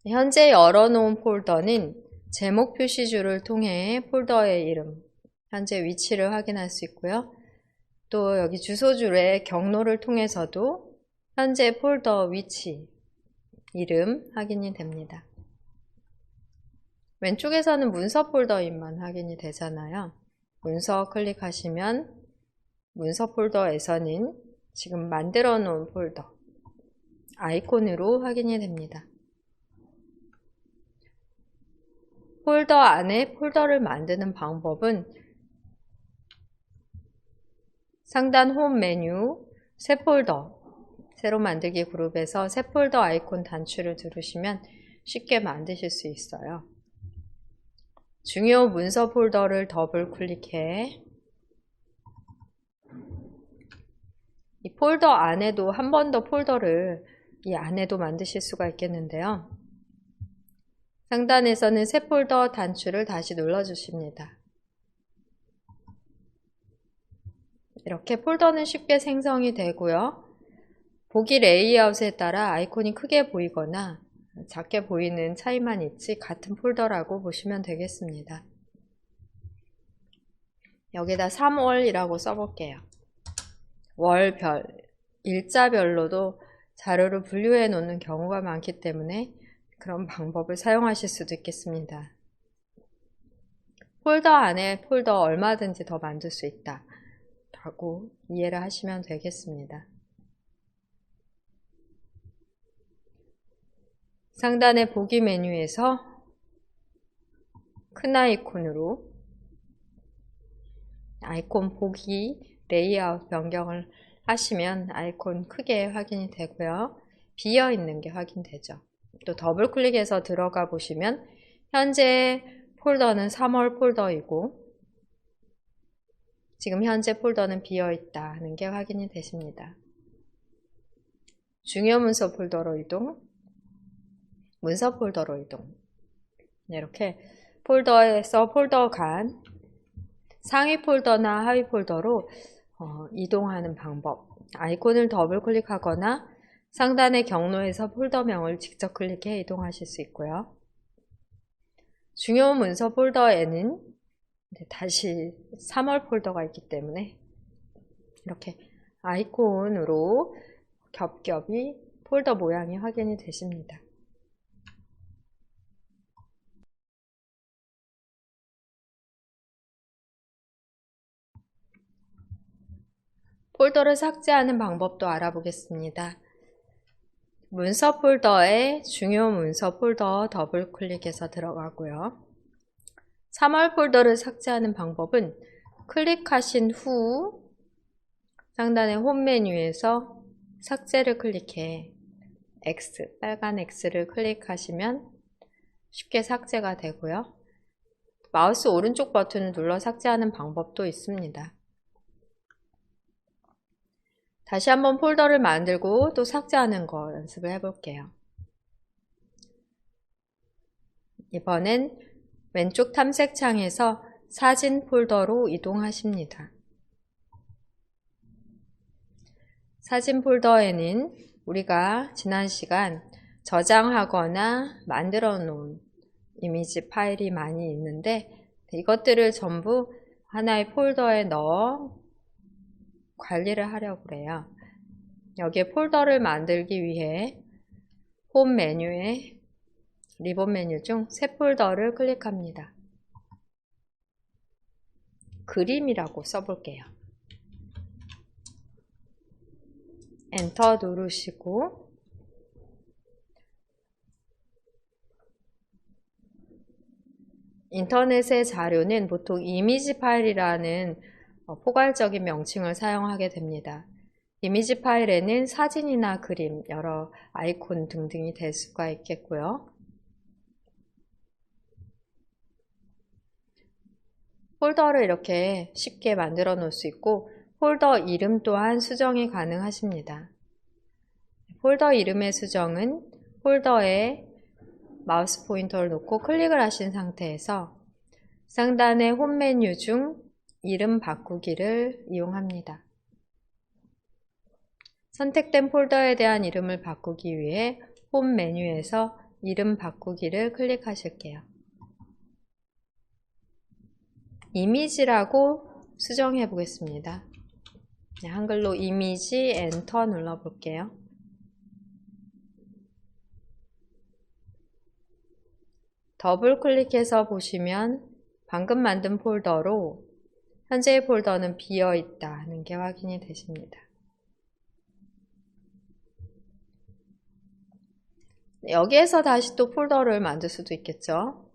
현재 열어놓은 폴더는 제목 표시줄을 통해 폴더의 이름, 현재 위치를 확인할 수 있고요. 또 여기 주소줄의 경로를 통해서도 현재 폴더 위치, 이름 확인이 됩니다. 왼쪽에서는 문서 폴더인만 확인이 되잖아요. 문서 클릭하시면 문서 폴더에서는 지금 만들어 놓은 폴더 아이콘으로 확인이 됩니다. 폴더 안에 폴더를 만드는 방법은 상단 홈 메뉴 새 폴더 새로 만들기 그룹에서 새 폴더 아이콘 단추를 누르시면 쉽게 만드실 수 있어요. 중요 문서 폴더를 더블 클릭해 이 폴더 안에도 한 번 더 폴더를 이 안에도 만드실 수가 있겠는데요. 상단에서는 새 폴더 단추를 다시 눌러주십니다. 이렇게 폴더는 쉽게 생성이 되고요. 보기 레이아웃에 따라 아이콘이 크게 보이거나 작게 보이는 차이만 있지 같은 폴더라고 보시면 되겠습니다. 여기다 3월이라고 써볼게요. 월별, 일자별로도 자료를 분류해 놓는 경우가 많기 때문에 그런 방법을 사용하실 수도 있겠습니다. 폴더 안에 폴더 얼마든지 더 만들 수 있다 라고 이해를 하시면 되겠습니다. 상단의 보기 메뉴에서 큰 아이콘으로 아이콘 보기 레이아웃 변경을 하시면 아이콘 크게 확인이 되고요. 비어 있는 게 확인되죠. 또 더블 클릭해서 들어가 보시면 현재 폴더는 3월 폴더이고 지금 현재 폴더는 비어 있다는 게 확인이 되십니다. 중요 문서 폴더로 이동, 문서 폴더로 이동. 이렇게 폴더에서 폴더 간 상위 폴더나 하위 폴더로 이동하는 방법. 아이콘을 더블 클릭하거나 상단의 경로에서 폴더명을 직접 클릭해 이동하실 수 있고요. 중요 문서 폴더에는 다시 3월 폴더가 있기 때문에 이렇게 아이콘으로 겹겹이 폴더 모양이 확인이 되십니다. 폴더를 삭제하는 방법도 알아보겠습니다. 문서 폴더에 중요 문서 폴더 더블 클릭해서 들어가고요. 3월 폴더를 삭제하는 방법은 클릭하신 후 상단의 홈 메뉴에서 삭제를 클릭해 X, 빨간 X를 클릭하시면 쉽게 삭제가 되고요. 마우스 오른쪽 버튼을 눌러 삭제하는 방법도 있습니다. 다시 한번 폴더를 만들고 또 삭제하는 거 연습을 해볼게요. 이번엔 왼쪽 탐색창에서 사진 폴더로 이동하십니다. 사진 폴더에는 우리가 지난 시간 저장하거나 만들어 놓은 이미지 파일이 많이 있는데 이것들을 전부 하나의 폴더에 넣어 관리를 하려고 해요. 여기에 폴더를 만들기 위해 홈 메뉴에 리본 메뉴 중 새 폴더를 클릭합니다. 그림이라고 써볼게요. 엔터 누르시고 인터넷의 자료는 보통 이미지 파일이라는 포괄적인 명칭을 사용하게 됩니다. 이미지 파일에는 사진이나 그림, 여러 아이콘 등등이 될 수가 있겠고요. 폴더를 이렇게 쉽게 만들어 놓을 수 있고 폴더 이름 또한 수정이 가능하십니다. 폴더 이름의 수정은 폴더에 마우스 포인터를 놓고 클릭을 하신 상태에서 상단의 홈 메뉴 중 이름 바꾸기를 이용합니다. 선택된 폴더에 대한 이름을 바꾸기 위해 홈 메뉴에서 이름 바꾸기를 클릭하실게요. 이미지라고 수정해 보겠습니다. 한글로 이미지 엔터 눌러볼게요. 더블 클릭해서 보시면 방금 만든 폴더로 현재의 폴더는 비어 있다는 게 확인이 되십니다. 여기에서 다시 또 폴더를 만들 수도 있겠죠.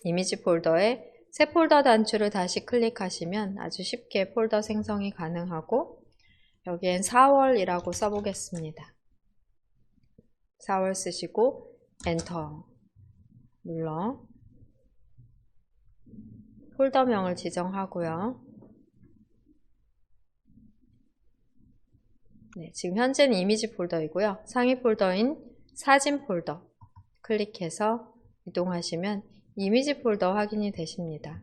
이미지 폴더에 새 폴더 단추를 다시 클릭하시면 아주 쉽게 폴더 생성이 가능하고 여기엔 4월이라고 써보겠습니다. 4월 쓰시고 엔터 눌러 폴더명을 지정하고요. 네, 지금 현재는 이미지 폴더이고요. 상위 폴더인 사진 폴더 클릭해서 이동하시면 이미지 폴더 확인이 되십니다.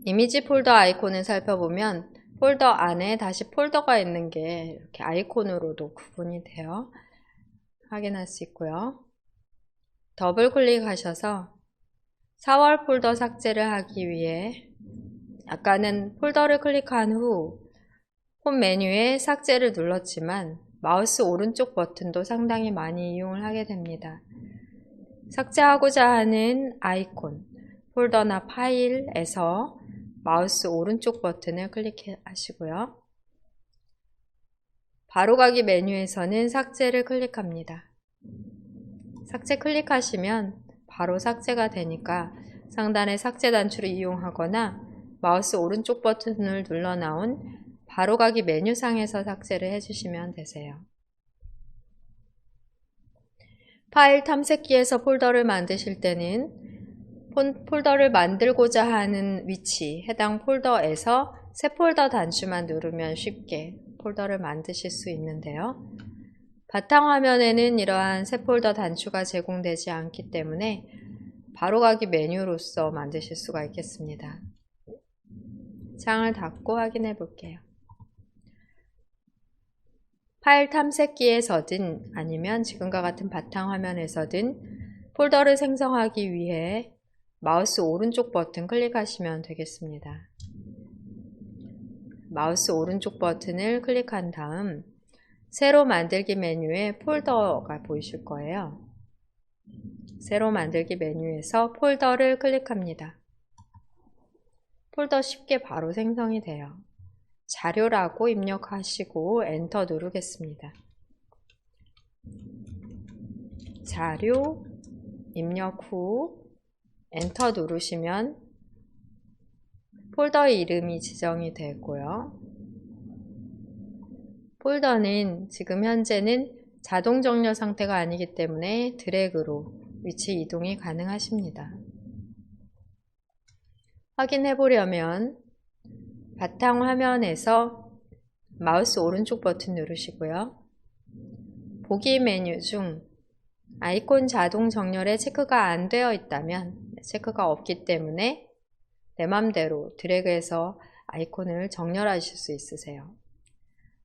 이미지 폴더 아이콘을 살펴보면 폴더 안에 다시 폴더가 있는 게 이렇게 아이콘으로도 구분이 되어 확인할 수 있고요. 더블 클릭하셔서 4월 폴더 삭제를 하기 위해 아까는 폴더를 클릭한 후 홈 메뉴에 삭제를 눌렀지만 마우스 오른쪽 버튼도 상당히 많이 이용을 하게 됩니다. 삭제하고자 하는 아이콘, 폴더나 파일에서 마우스 오른쪽 버튼을 클릭하시고요. 바로가기 메뉴에서는 삭제를 클릭합니다. 삭제 클릭하시면 바로 삭제가 되니까 상단의 삭제 단추를 이용하거나 마우스 오른쪽 버튼을 눌러 나온 바로가기 메뉴상에서 삭제를 해주시면 되세요. 파일 탐색기에서 폴더를 만드실 때는 폴더를 만들고자 하는 위치, 해당 폴더에서 새 폴더 단추만 누르면 쉽게 폴더를 만드실 수 있는데요. 바탕화면에는 이러한 새 폴더 단추가 제공되지 않기 때문에 바로가기 메뉴로서 만드실 수가 있겠습니다. 창을 닫고 확인해 볼게요. 파일 탐색기에서든 아니면 지금과 같은 바탕화면에서든 폴더를 생성하기 위해 마우스 오른쪽 버튼 클릭하시면 되겠습니다. 마우스 오른쪽 버튼을 클릭한 다음 새로 만들기 메뉴에 폴더가 보이실 거예요. 새로 만들기 메뉴에서 폴더를 클릭합니다. 폴더 쉽게 바로 생성이 돼요. 자료라고 입력하시고 엔터 누르겠습니다. 자료 입력 후 엔터 누르시면 폴더의 이름이 지정이 되고요. 폴더는 지금 현재는 자동 정렬 상태가 아니기 때문에 드래그로 위치 이동이 가능하십니다. 확인해 보려면 바탕 화면에서 마우스 오른쪽 버튼 누르시고요. 보기 메뉴 중 아이콘 자동 정렬에 체크가 안 되어 있다면 체크가 없기 때문에 내 맘대로 드래그해서 아이콘을 정렬하실 수 있으세요.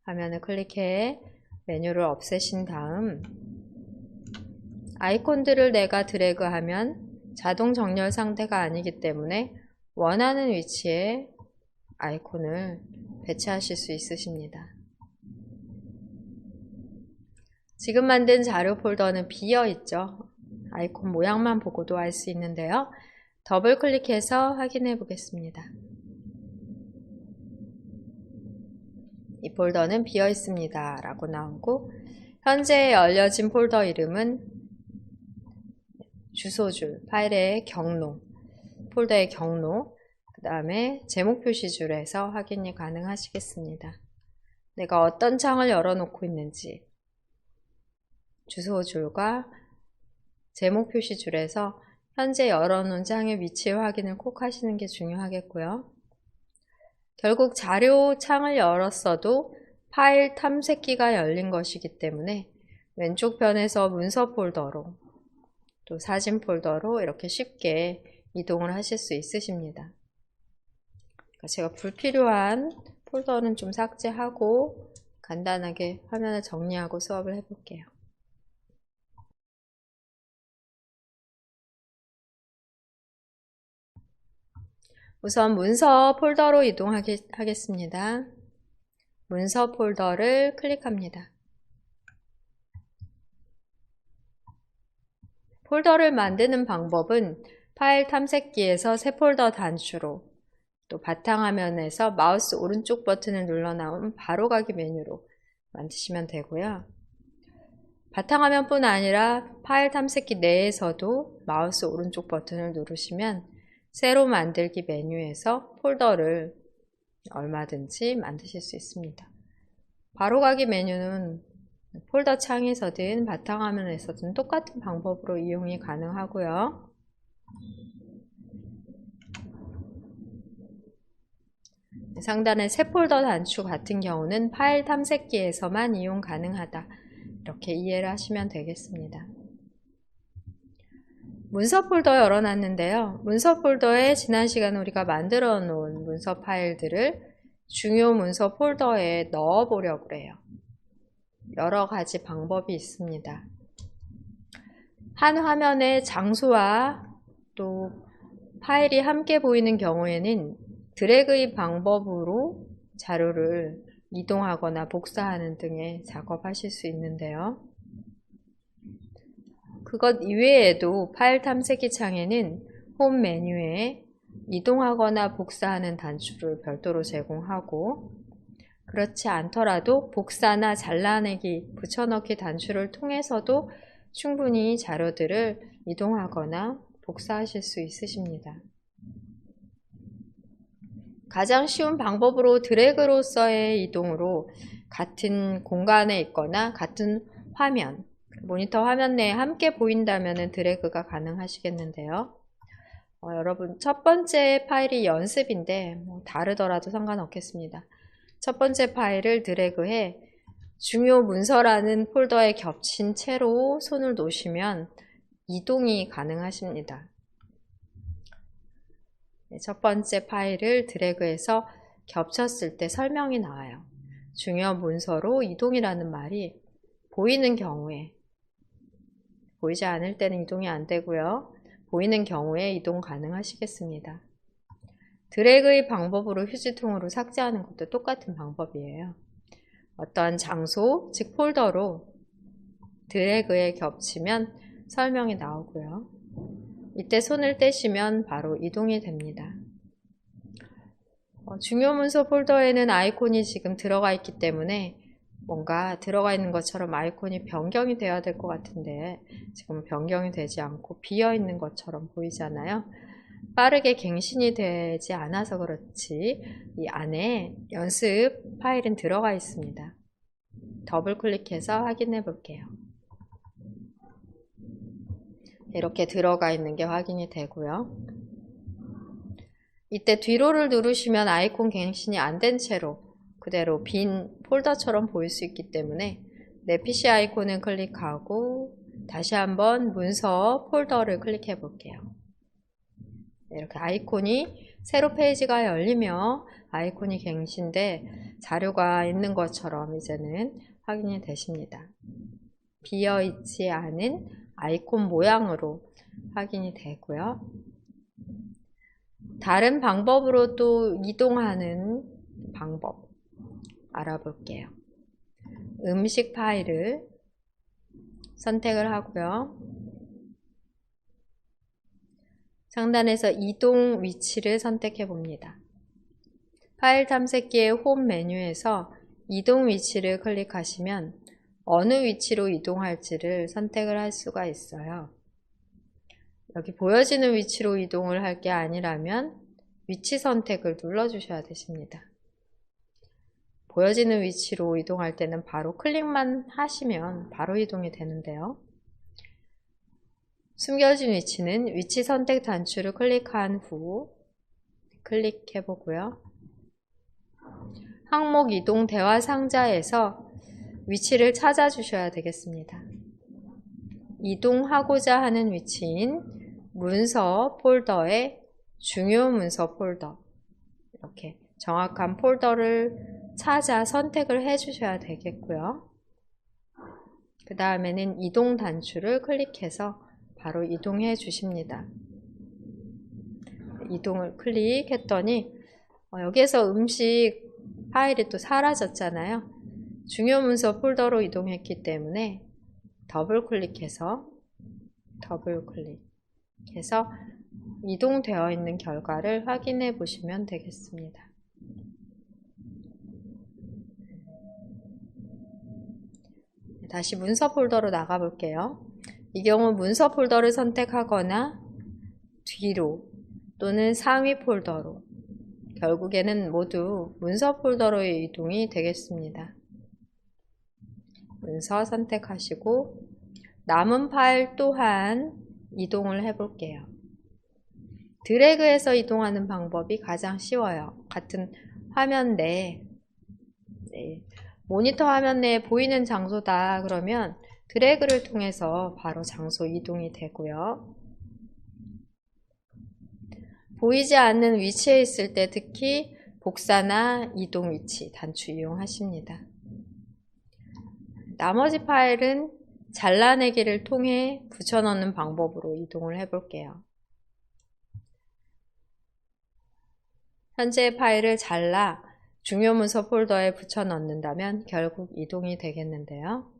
화면을 클릭해 메뉴를 없애신 다음 아이콘들을 내가 드래그하면 자동 정렬 상태가 아니기 때문에 원하는 위치에 아이콘을 배치하실 수 있으십니다. 지금 만든 자료 폴더는 비어 있죠. 아이콘 모양만 보고도 알 수 있는데요. 더블 클릭해서 확인해 보겠습니다. 이 폴더는 비어 있습니다 라고 나오고 현재 열려진 폴더 이름은 주소줄, 파일의 경로, 폴더의 경로, 그 다음에 제목 표시줄에서 확인이 가능하시겠습니다. 내가 어떤 창을 열어놓고 있는지 주소줄과 제목 표시줄에서 현재 열어놓은 창의 위치 확인을 꼭 하시는 게 중요하겠고요. 결국 자료 창을 열었어도 파일 탐색기가 열린 것이기 때문에 왼쪽 편에서 문서 폴더로 또 사진 폴더로 이렇게 쉽게 이동을 하실 수 있으십니다. 제가 불필요한 폴더는 좀 삭제하고 간단하게 화면을 정리하고 수업을 해볼게요. 우선 문서 폴더로 이동하겠습니다. 문서 폴더를 클릭합니다. 폴더를 만드는 방법은 파일 탐색기에서 새 폴더 단추로 또 바탕화면에서 마우스 오른쪽 버튼을 눌러 나온 바로가기 메뉴로 만드시면 되고요. 바탕화면뿐 아니라 파일 탐색기 내에서도 마우스 오른쪽 버튼을 누르시면 새로 만들기 메뉴에서 폴더를 얼마든지 만드실 수 있습니다. 바로가기 메뉴는 폴더 창에서든 바탕화면에서든 똑같은 방법으로 이용이 가능하고요. 상단의 새 폴더 단추 같은 경우는 파일 탐색기에서만 이용 가능하다. 이렇게 이해를 하시면 되겠습니다. 문서 폴더 열어놨는데요. 문서 폴더에 지난 시간에 우리가 만들어 놓은 문서 파일들을 중요 문서 폴더에 넣어 보려고 해요. 여러 가지 방법이 있습니다. 한 화면의 장소와 또 파일이 함께 보이는 경우에는 드래그의 방법으로 자료를 이동하거나 복사하는 등의 작업하실 수 있는데요. 그것 이외에도 파일 탐색기 창에는 홈 메뉴에 이동하거나 복사하는 단추를 별도로 제공하고 그렇지 않더라도 복사나 잘라내기, 붙여넣기 단추를 통해서도 충분히 자료들을 이동하거나 복사하실 수 있으십니다. 가장 쉬운 방법으로 드래그로서의 이동으로 같은 공간에 있거나 같은 화면, 모니터 화면 내에 함께 보인다면 드래그가 가능하시겠는데요. 여러분, 첫 번째 파일이 연습인데 다르더라도 상관없겠습니다. 첫 번째 파일을 드래그해 중요 문서라는 폴더에 겹친 채로 손을 놓으시면 이동이 가능하십니다. 첫 번째 파일을 드래그해서 겹쳤을 때 설명이 나와요. 중요 문서로 이동이라는 말이 보이는 경우에, 보이지 않을 때는 이동이 안 되고요. 보이는 경우에 이동 가능하시겠습니다. 드래그의 방법으로 휴지통으로 삭제하는 것도 똑같은 방법이에요. 어떠한 장소, 즉 폴더로 드래그에 겹치면 설명이 나오고요. 이때 손을 떼시면 바로 이동이 됩니다. 중요 문서 폴더에는 아이콘이 지금 들어가 있기 때문에 뭔가 들어가 있는 것처럼 아이콘이 변경이 되어야 될 것 같은데 지금 변경이 되지 않고 비어 있는 것처럼 보이잖아요. 빠르게 갱신이 되지 않아서 그렇지 이 안에 연습 파일은 들어가 있습니다. 더블 클릭해서 확인해 볼게요. 이렇게 들어가 있는 게 확인이 되고요. 이때 뒤로를 누르시면 아이콘 갱신이 안 된 채로 그대로 빈 폴더처럼 보일 수 있기 때문에 내 PC 아이콘을 클릭하고 다시 한번 문서 폴더를 클릭해 볼게요. 이렇게 아이콘이 새로 페이지가 열리며 아이콘이 갱신돼 자료가 있는 것처럼 이제는 확인이 되십니다. 비어있지 않은 아이콘 모양으로 확인이 되고요. 다른 방법으로 또 이동하는 방법 알아볼게요. 음식 파일을 선택을 하고요. 상단에서 이동 위치를 선택해 봅니다. 파일 탐색기의 홈 메뉴에서 이동 위치를 클릭하시면 어느 위치로 이동할지를 선택을 할 수가 있어요. 여기 보여지는 위치로 이동을 할 게 아니라면 위치 선택을 눌러주셔야 되십니다. 보여지는 위치로 이동할 때는 바로 클릭만 하시면 바로 이동이 되는데요. 숨겨진 위치는 위치 선택 단추를 클릭한 후 클릭해 보고요. 항목 이동 대화 상자에서 위치를 찾아 주셔야 되겠습니다. 이동하고자 하는 위치인 문서 폴더의 중요 문서 폴더, 이렇게 정확한 폴더를 찾아 선택을 해 주셔야 되겠고요. 그 다음에는 이동 단추를 클릭해서 바로 이동해 주십니다. 이동을 클릭했더니 여기에서 음식 파일이 또 사라졌잖아요. 중요 문서 폴더로 이동했기 때문에 더블 클릭해서 이동되어 있는 결과를 확인해 보시면 되겠습니다. 다시 문서 폴더로 나가 볼게요. 이 경우 문서 폴더를 선택하거나 뒤로 또는 상위 폴더로, 결국에는 모두 문서 폴더로의 이동이 되겠습니다. 문서 선택하시고 남은 파일 또한 이동을 해 볼게요. 드래그해서 이동하는 방법이 가장 쉬워요. 같은 화면 내에, 모니터 화면 내에 보이는 장소다 그러면 드래그를 통해서 바로 장소 이동이 되고요. 보이지 않는 위치에 있을 때 특히 복사나 이동 위치 단추 이용하십니다. 나머지 파일은 잘라내기를 통해 붙여넣는 방법으로 이동을 해 볼게요. 현재 파일을 잘라 중요 문서 폴더에 붙여 넣는다면 결국 이동이 되겠는데요.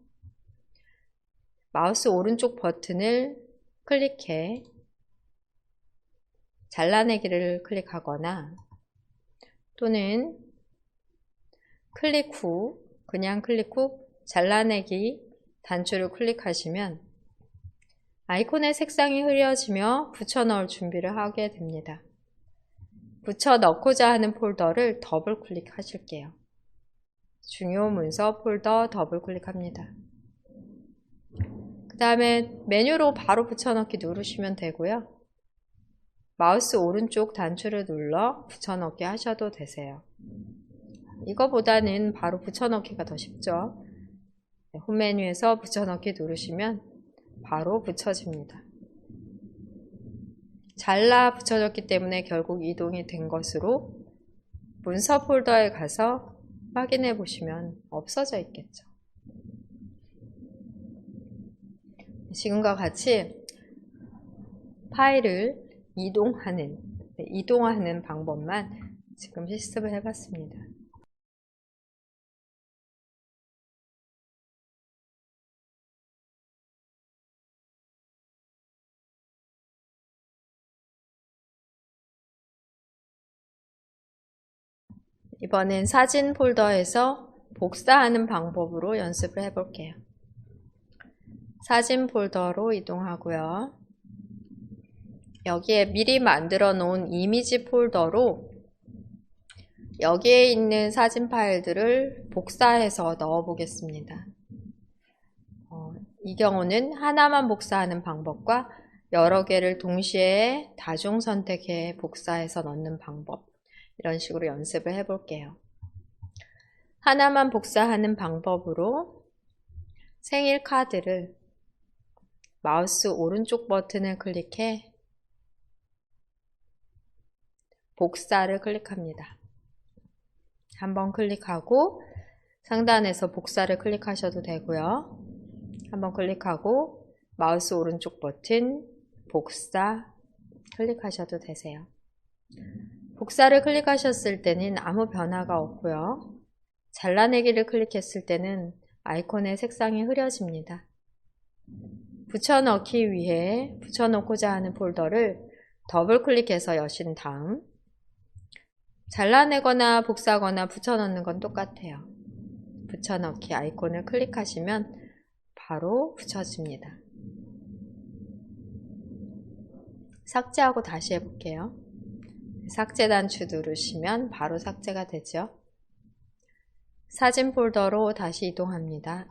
마우스 오른쪽 버튼을 클릭해 잘라내기를 클릭하거나 또는 그냥 클릭 후 잘라내기 단추를 클릭하시면 아이콘의 색상이 흐려지며 붙여 넣을 준비를 하게 됩니다. 붙여 넣고자 하는 폴더를 더블 클릭하실게요. 중요 문서 폴더 더블 클릭합니다. 그 다음에 메뉴로 바로 붙여넣기 누르시면 되고요. 마우스 오른쪽 단추를 눌러 붙여넣기 하셔도 되세요. 이거보다는 바로 붙여넣기가 더 쉽죠. 홈 메뉴에서 붙여넣기 누르시면 바로 붙여집니다. 잘라 붙여졌기 때문에 결국 이동이 된 것으로 문서 폴더에 가서 확인해 보시면 없어져 있겠죠. 지금과 같이 파일을 이동하는 방법만 지금 실습을 해봤습니다. 이번엔 사진 폴더에서 복사하는 방법으로 연습을 해볼게요. 사진 폴더로 이동하고요. 여기에 미리 만들어 놓은 이미지 폴더로 여기에 있는 사진 파일들을 복사해서 넣어 보겠습니다. 이 경우는 하나만 복사하는 방법과 여러 개를 동시에 다중 선택해 복사해서 넣는 방법, 이런 식으로 연습을 해볼게요. 하나만 복사하는 방법으로 생일 카드를 마우스 오른쪽 버튼을 클릭해 복사를 클릭합니다. 한번 클릭하고 상단에서 복사를 클릭하셔도 되고요. 한번 클릭하고 마우스 오른쪽 버튼 복사 클릭하셔도 되세요. 복사를 클릭하셨을 때는 아무 변화가 없고요. 잘라내기를 클릭했을 때는 아이콘의 색상이 흐려집니다. 붙여넣기 위해 붙여놓고자 하는 폴더를 더블 클릭해서 여신 다음 잘라내거나 복사하거나 붙여넣는 건 똑같아요. 붙여넣기 아이콘을 클릭하시면 바로 붙여집니다. 삭제하고 다시 해볼게요. 삭제 단추 누르시면 바로 삭제가 되죠. 사진 폴더로 다시 이동합니다.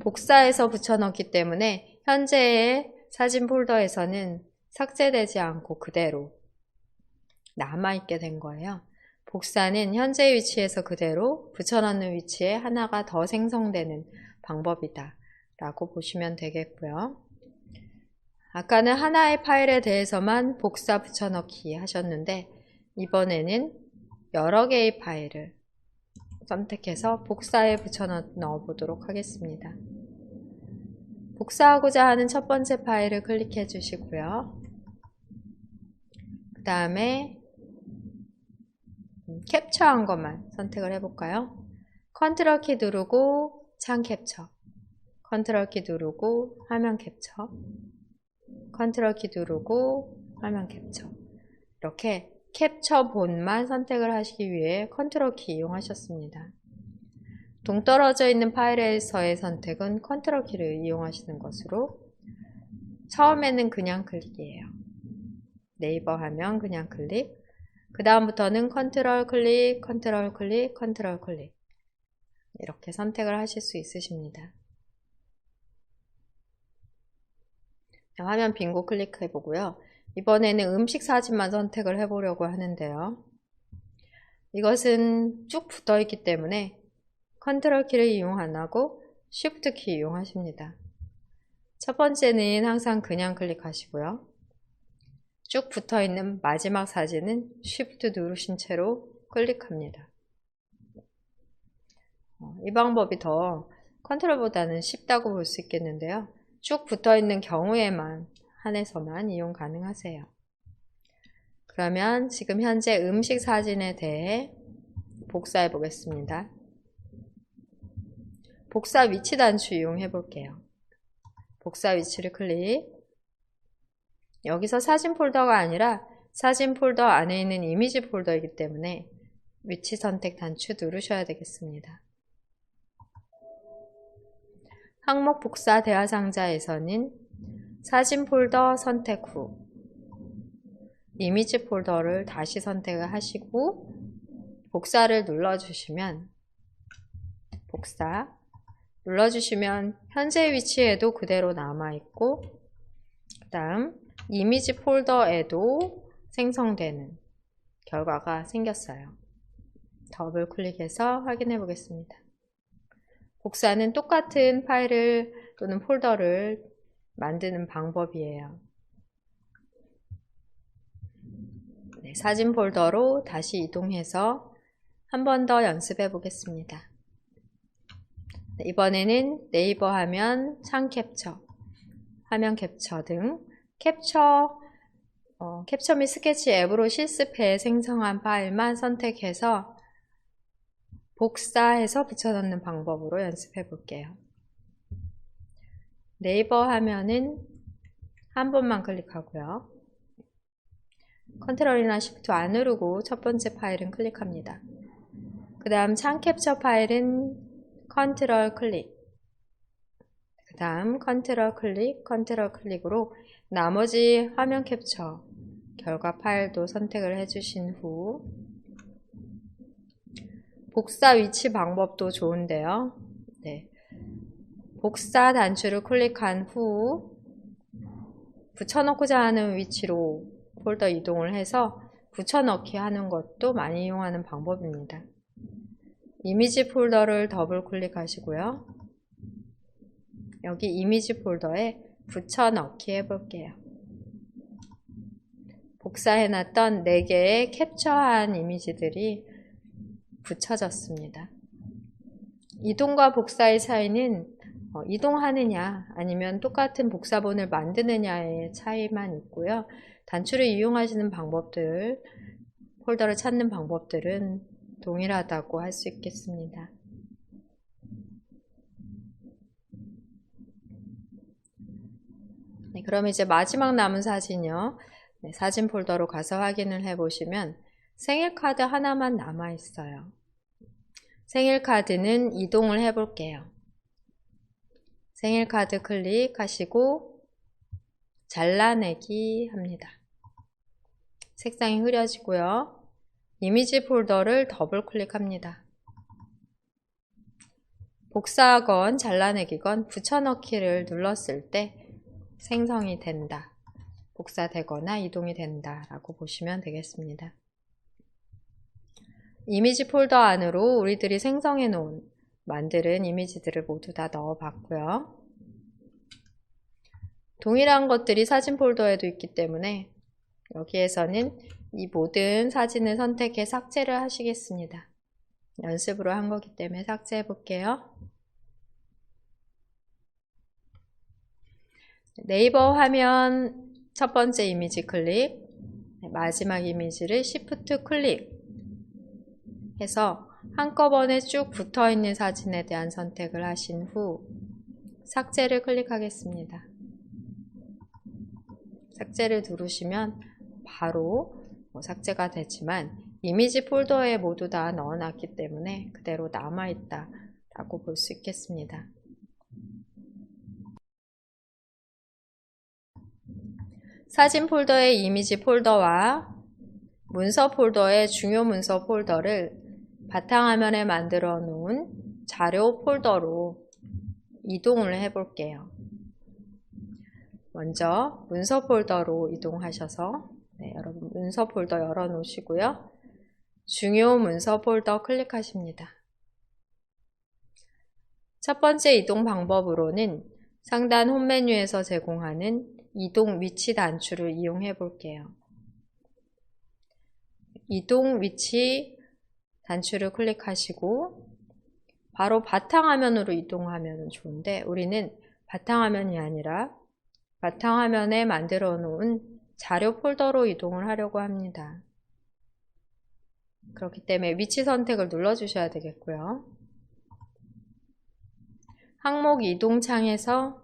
복사해서 붙여넣기 때문에 현재의 사진 폴더에서는 삭제되지 않고 그대로 남아있게 된 거예요. 복사는 현재 위치에서 그대로 붙여넣는 위치에 하나가 더 생성되는 방법이다 라고 보시면 되겠고요. 아까는 하나의 파일에 대해서만 복사 붙여넣기 하셨는데 이번에는 여러 개의 파일을 선택해서 복사에 붙여넣어 보도록 하겠습니다. 복사하고자 하는 첫 번째 파일을 클릭해 주시고요. 그 다음에 캡처한 것만 선택을 해볼까요? 컨트롤 키 누르고 창 캡처, 컨트롤 키 누르고 화면 캡처, 컨트롤 키 누르고 화면 캡처. 이렇게 캡처 본만 선택을 하시기 위해 컨트롤 키 이용하셨습니다. 동떨어져 있는 파일에서의 선택은 컨트롤 키를 이용하시는 것으로 처음에는 그냥 클릭이에요. 네이버 하면 그냥 클릭, 그 다음부터는 컨트롤 클릭, 컨트롤 클릭, 컨트롤 클릭 이렇게 선택을 하실 수 있으십니다. 화면 빈고 클릭해 보고요. 이번에는 음식 사진만 선택을 해보려고 하는데요. 이것은 쭉 붙어 있기 때문에 컨트롤 키를 이용 안 하고 쉬프트 키 이용하십니다. 첫 번째는 항상 그냥 클릭하시고요. 쭉 붙어 있는 마지막 사진은 쉬프트 누르신 채로 클릭합니다. 이 방법이 더 컨트롤보다는 쉽다고 볼 수 있겠는데요. 쭉 붙어 있는 경우에만 한해서만 이용 가능하세요. 그러면 지금 현재 음식 사진에 대해 복사해 보겠습니다. 복사 위치 단추 이용해 볼게요. 복사 위치를 클릭. 여기서 사진 폴더가 아니라 사진 폴더 안에 있는 이미지 폴더이기 때문에 위치 선택 단추 누르셔야 되겠습니다. 항목 복사 대화 상자에서는 사진 폴더 선택 후 이미지 폴더를 다시 선택을 하시고 복사를 눌러주시면 복사 눌러주시면 현재 위치에도 그대로 남아있고 그 다음 이미지 폴더에도 생성되는 결과가 생겼어요. 더블 클릭해서 확인해 보겠습니다. 복사는 똑같은 파일을 또는 폴더를 만드는 방법이에요. 네, 사진 폴더로 다시 이동해서 한 번 더 연습해 보겠습니다. 네, 이번에는 네이버 하면, 창 캡처, 화면 캡처 등 캡처 및 스케치 앱으로 실습해 생성한 파일만 선택해서 복사해서 붙여넣는 방법으로 연습해 볼게요. 네이버 하면은 한 번만 클릭하고요. 컨트롤이나 쉬프트 안 누르고 첫 번째 파일은 클릭합니다. 그 다음 창 캡처 파일은 컨트롤 클릭, 그 다음 컨트롤 클릭으로 나머지 화면 캡처 결과 파일도 선택을 해주신 후 복사 위치 방법도 좋은데요. 네. 복사 단추를 클릭한 후 붙여넣고자 하는 위치로 폴더 이동을 해서 붙여넣기 하는 것도 많이 이용하는 방법입니다. 이미지 폴더를 더블 클릭하시고요. 여기 이미지 폴더에 붙여넣기 해볼게요. 복사해놨던 4개의 캡처한 이미지들이 붙여졌습니다. 이동과 복사의 차이는 이동하느냐 아니면 똑같은 복사본을 만드느냐의 차이만 있고요. 단추를 이용하시는 방법들, 폴더를 찾는 방법들은 동일하다고 할 수 있겠습니다. 네, 그럼 이제 마지막 남은 사진이요. 네, 사진 폴더로 가서 확인을 해보시면 생일카드 하나만 남아 있어요. 생일카드는 이동을 해볼게요. 생일카드 클릭하시고 잘라내기 합니다. 색상이 흐려지고요. 이미지 폴더를 더블 클릭합니다. 복사하건 잘라내기건 붙여넣기를 눌렀을 때 생성이 된다, 복사되거나 이동이 된다 라고 보시면 되겠습니다. 이미지 폴더 안으로 우리들이 생성해 놓은 만드는 이미지들을 모두 다 넣어 봤고요. 동일한 것들이 사진 폴더에도 있기 때문에 여기에서는 이 모든 사진을 선택해 삭제를 하시겠습니다. 연습으로 한 거기 때문에 삭제해 볼게요. 네이버 화면 첫 번째 이미지 클릭, 마지막 이미지를 Shift 클릭 해서 한꺼번에 쭉 붙어 있는 사진에 대한 선택을 하신 후 삭제를 클릭하겠습니다. 삭제를 누르시면 바로 삭제가 되지만 이미지 폴더에 모두 다 넣어놨기 때문에 그대로 남아있다 라고 볼 수 있겠습니다. 사진 폴더의 이미지 폴더와 문서 폴더의 중요 문서 폴더를 바탕화면에 만들어 놓은 자료 폴더로 이동을 해 볼게요. 먼저 문서 폴더로 이동하셔서 여러분 문서 폴더 열어 놓으시고요. 중요 문서 폴더 클릭하십니다. 첫 번째 이동 방법으로는 상단 홈 메뉴에서 제공하는 이동 위치 단추를 이용해 볼게요. 이동 위치 단추를 클릭하시고 바로 바탕화면으로 이동하면 좋은데 우리는 바탕화면이 아니라 바탕화면에 만들어 놓은 자료 폴더로 이동을 하려고 합니다. 그렇기 때문에 위치 선택을 눌러 주셔야 되겠고요. 항목 이동 창에서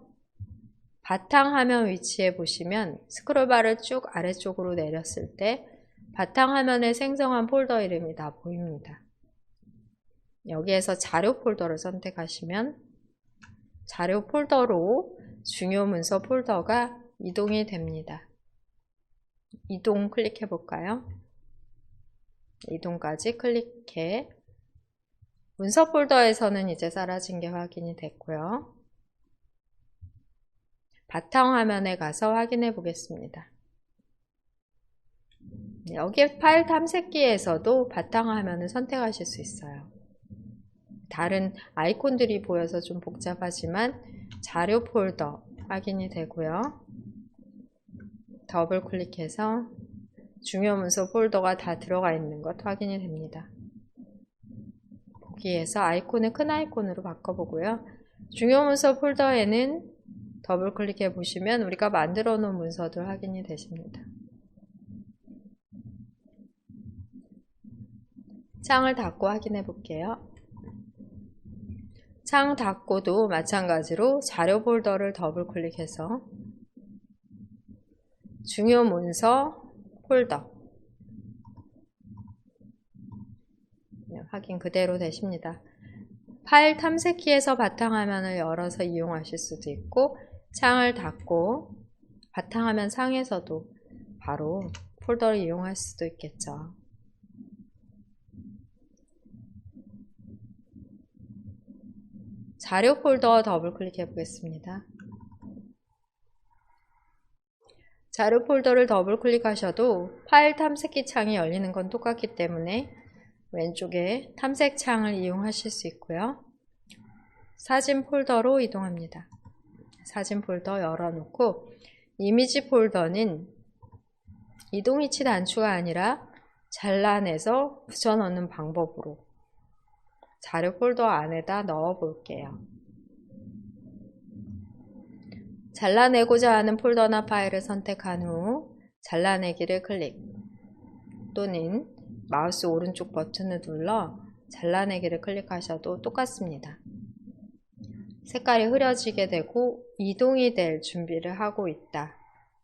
바탕화면 위치에 보시면 스크롤바를 쭉 아래쪽으로 내렸을 때 바탕화면에 생성한 폴더 이름이 다 보입니다. 여기에서 자료 폴더를 선택하시면 자료 폴더로 중요 문서 폴더가 이동이 됩니다. 이동 클릭해 볼까요? 이동까지 클릭해 문서 폴더에서는 이제 사라진 게 확인이 됐고요. 바탕화면에 가서 확인해 보겠습니다. 여기 파일 탐색기에서도 바탕화면을 선택하실 수 있어요. 다른 아이콘들이 보여서 좀 복잡하지만 자료 폴더 확인이 되고요. 더블 클릭해서 중요 문서 폴더가 다 들어가 있는 것 확인이 됩니다. 보기에서 아이콘을 큰 아이콘으로 바꿔보고요. 중요 문서 폴더에는 더블 클릭해 보시면 우리가 만들어 놓은 문서들 확인이 되십니다. 창을 닫고 확인해 볼게요. 창 닫고도 마찬가지로 자료 폴더를 더블 클릭해서 중요 문서 폴더 확인 그대로 되십니다. 파일 탐색키에서 바탕화면을 열어서 이용하실 수도 있고 창을 닫고 바탕화면 상에서도 바로 폴더를 이용할 수도 있겠죠. 자료 폴더 더블 클릭해 보겠습니다. 자료 폴더를 더블 클릭하셔도 파일 탐색기 창이 열리는 건 똑같기 때문에 왼쪽에 탐색 창을 이용하실 수 있고요. 사진 폴더로 이동합니다. 사진 폴더 열어놓고 이미지 폴더는 이동위치 단추가 아니라 잘라내서 붙여넣는 방법으로 자료 폴더 안에다 넣어 볼게요. 잘라내고자 하는 폴더나 파일을 선택한 후 잘라내기를 클릭 또는 마우스 오른쪽 버튼을 눌러 잘라내기를 클릭하셔도 똑같습니다. 색깔이 흐려지게 되고 이동이 될 준비를 하고 있다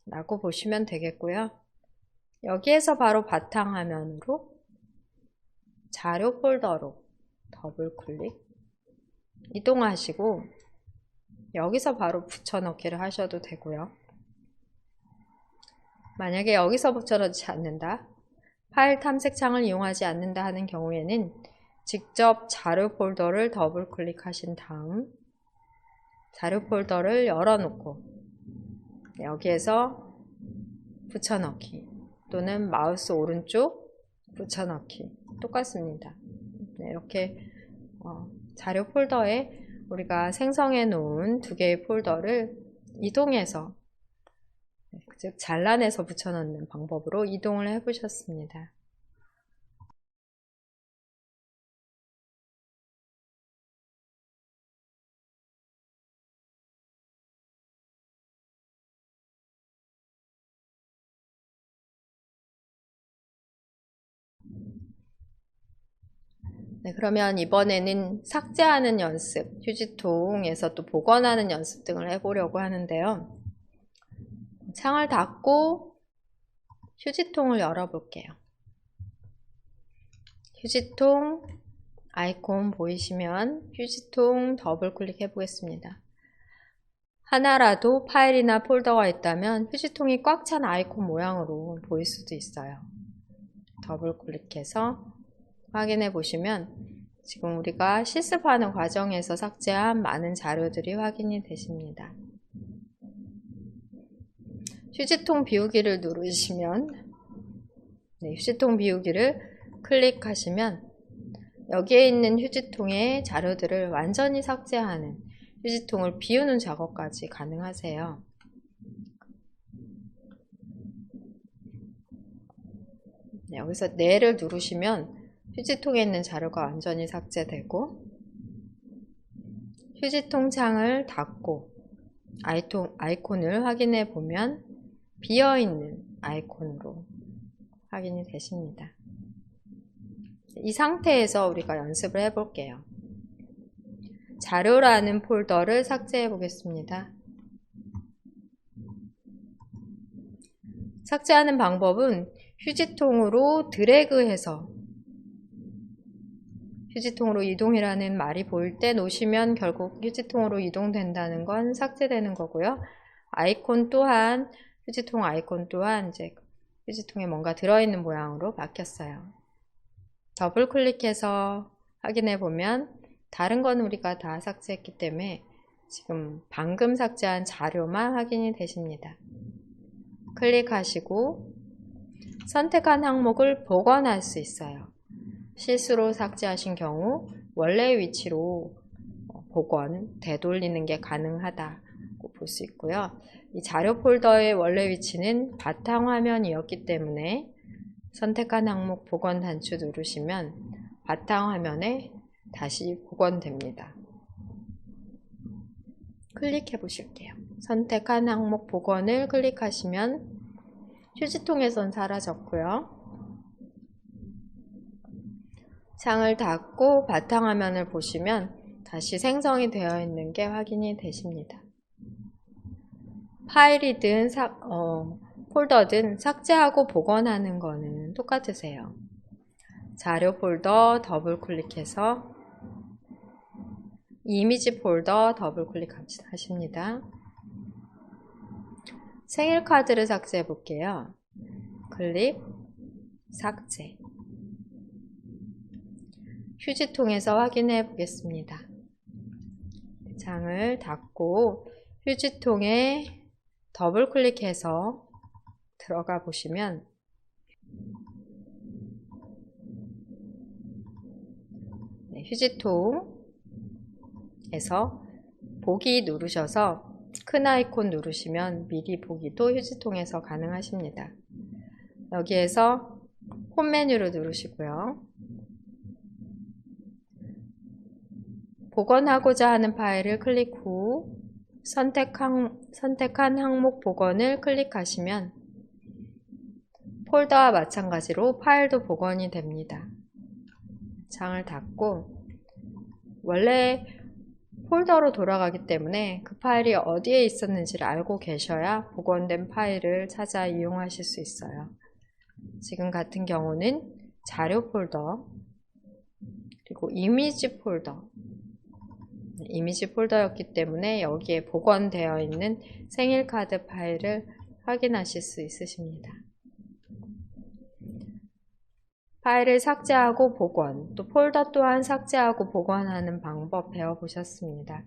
라고 보시면 되겠고요. 여기에서 바로 바탕화면으로 자료 폴더로 더블 클릭 이동하시고 여기서 바로 붙여넣기를 하셔도 되고요. 만약에 여기서 붙여넣지 않는다, 파일 탐색창을 이용하지 않는다 하는 경우에는 직접 자료 폴더를 더블 클릭하신 다음 자료 폴더를 열어놓고 여기에서 붙여넣기 또는 마우스 오른쪽 붙여넣기 똑같습니다. 네, 이렇게 자료 폴더에 우리가 생성해 놓은 두 개의 폴더를 이동해서 즉 잘라내서 붙여넣는 방법으로 이동을 해 보셨습니다. 네, 그러면 이번에는 삭제하는 연습, 휴지통에서 또 복원하는 연습 등을 해보려고 하는데요. 창을 닫고 휴지통을 열어볼게요. 휴지통 아이콘 보이시면 휴지통 더블 클릭해 보겠습니다. 하나라도 파일이나 폴더가 있다면 휴지통이 꽉 찬 아이콘 모양으로 보일 수도 있어요. 더블 클릭해서 확인해 보시면 지금 우리가 실습하는 과정에서 삭제한 많은 자료들이 확인이 되십니다. 휴지통 비우기를 누르시면 휴지통 비우기를 클릭하시면 여기에 있는 휴지통의 자료들을 완전히 삭제하는 휴지통을 비우는 작업까지 가능하세요. 여기서 네를 누르시면 휴지통에 있는 자료가 완전히 삭제되고 휴지통 창을 닫고 아이콘을 확인해 보면 비어있는 아이콘으로 확인이 되십니다. 이 상태에서 우리가 연습을 해 볼게요. 자료라는 폴더를 삭제해 보겠습니다. 삭제하는 방법은 휴지통으로 드래그해서 휴지통으로 이동이라는 말이 보일 때 놓으시면 결국 휴지통으로 이동된다는 건 삭제되는 거고요. 아이콘 또한, 휴지통 아이콘 또한 이제 휴지통에 뭔가 들어있는 모양으로 바뀌었어요. 더블 클릭해서 확인해 보면 다른 건 우리가 다 삭제했기 때문에 지금 방금 삭제한 자료만 확인이 되십니다. 클릭하시고 선택한 항목을 복원할 수 있어요. 실수로 삭제하신 경우 원래 위치로 복원, 되돌리는 게 가능하다고 볼 수 있고요. 이 자료 폴더의 원래 위치는 바탕화면이었기 때문에 선택한 항목 복원 단추 누르시면 바탕화면에 다시 복원됩니다. 클릭해 보실게요. 선택한 항목 복원을 클릭하시면 휴지통에선 사라졌고요. 창을 닫고 바탕화면을 보시면 다시 생성이 되어 있는 게 확인이 되십니다. 파일이든 폴더든 삭제하고 복원하는 거는 똑같으세요. 자료 폴더 더블 클릭해서 이미지 폴더 더블 클릭하십니다. 생일 카드를 삭제해 볼게요. 클릭, 삭제. 휴지통에서 확인해 보겠습니다. 창을 닫고 휴지통에 더블 클릭해서 들어가 보시면 휴지통에서 보기 누르셔서 큰 아이콘 누르시면 미리 보기도 휴지통에서 가능하십니다. 여기에서 홈 메뉴를 누르시고요. 복원하고자 하는 파일을 클릭 후 선택한 항목 복원을 클릭하시면 폴더와 마찬가지로 파일도 복원이 됩니다. 창을 닫고 원래 폴더로 돌아가기 때문에 그 파일이 어디에 있었는지를 알고 계셔야 복원된 파일을 찾아 이용하실 수 있어요. 지금 같은 경우는 자료 폴더 그리고 이미지 폴더였기 때문에 여기에 복원되어 있는 생일카드 파일을 확인하실 수 있으십니다. 파일을 삭제하고 복원, 또 폴더 또한 삭제하고 복원하는 방법 배워보셨습니다.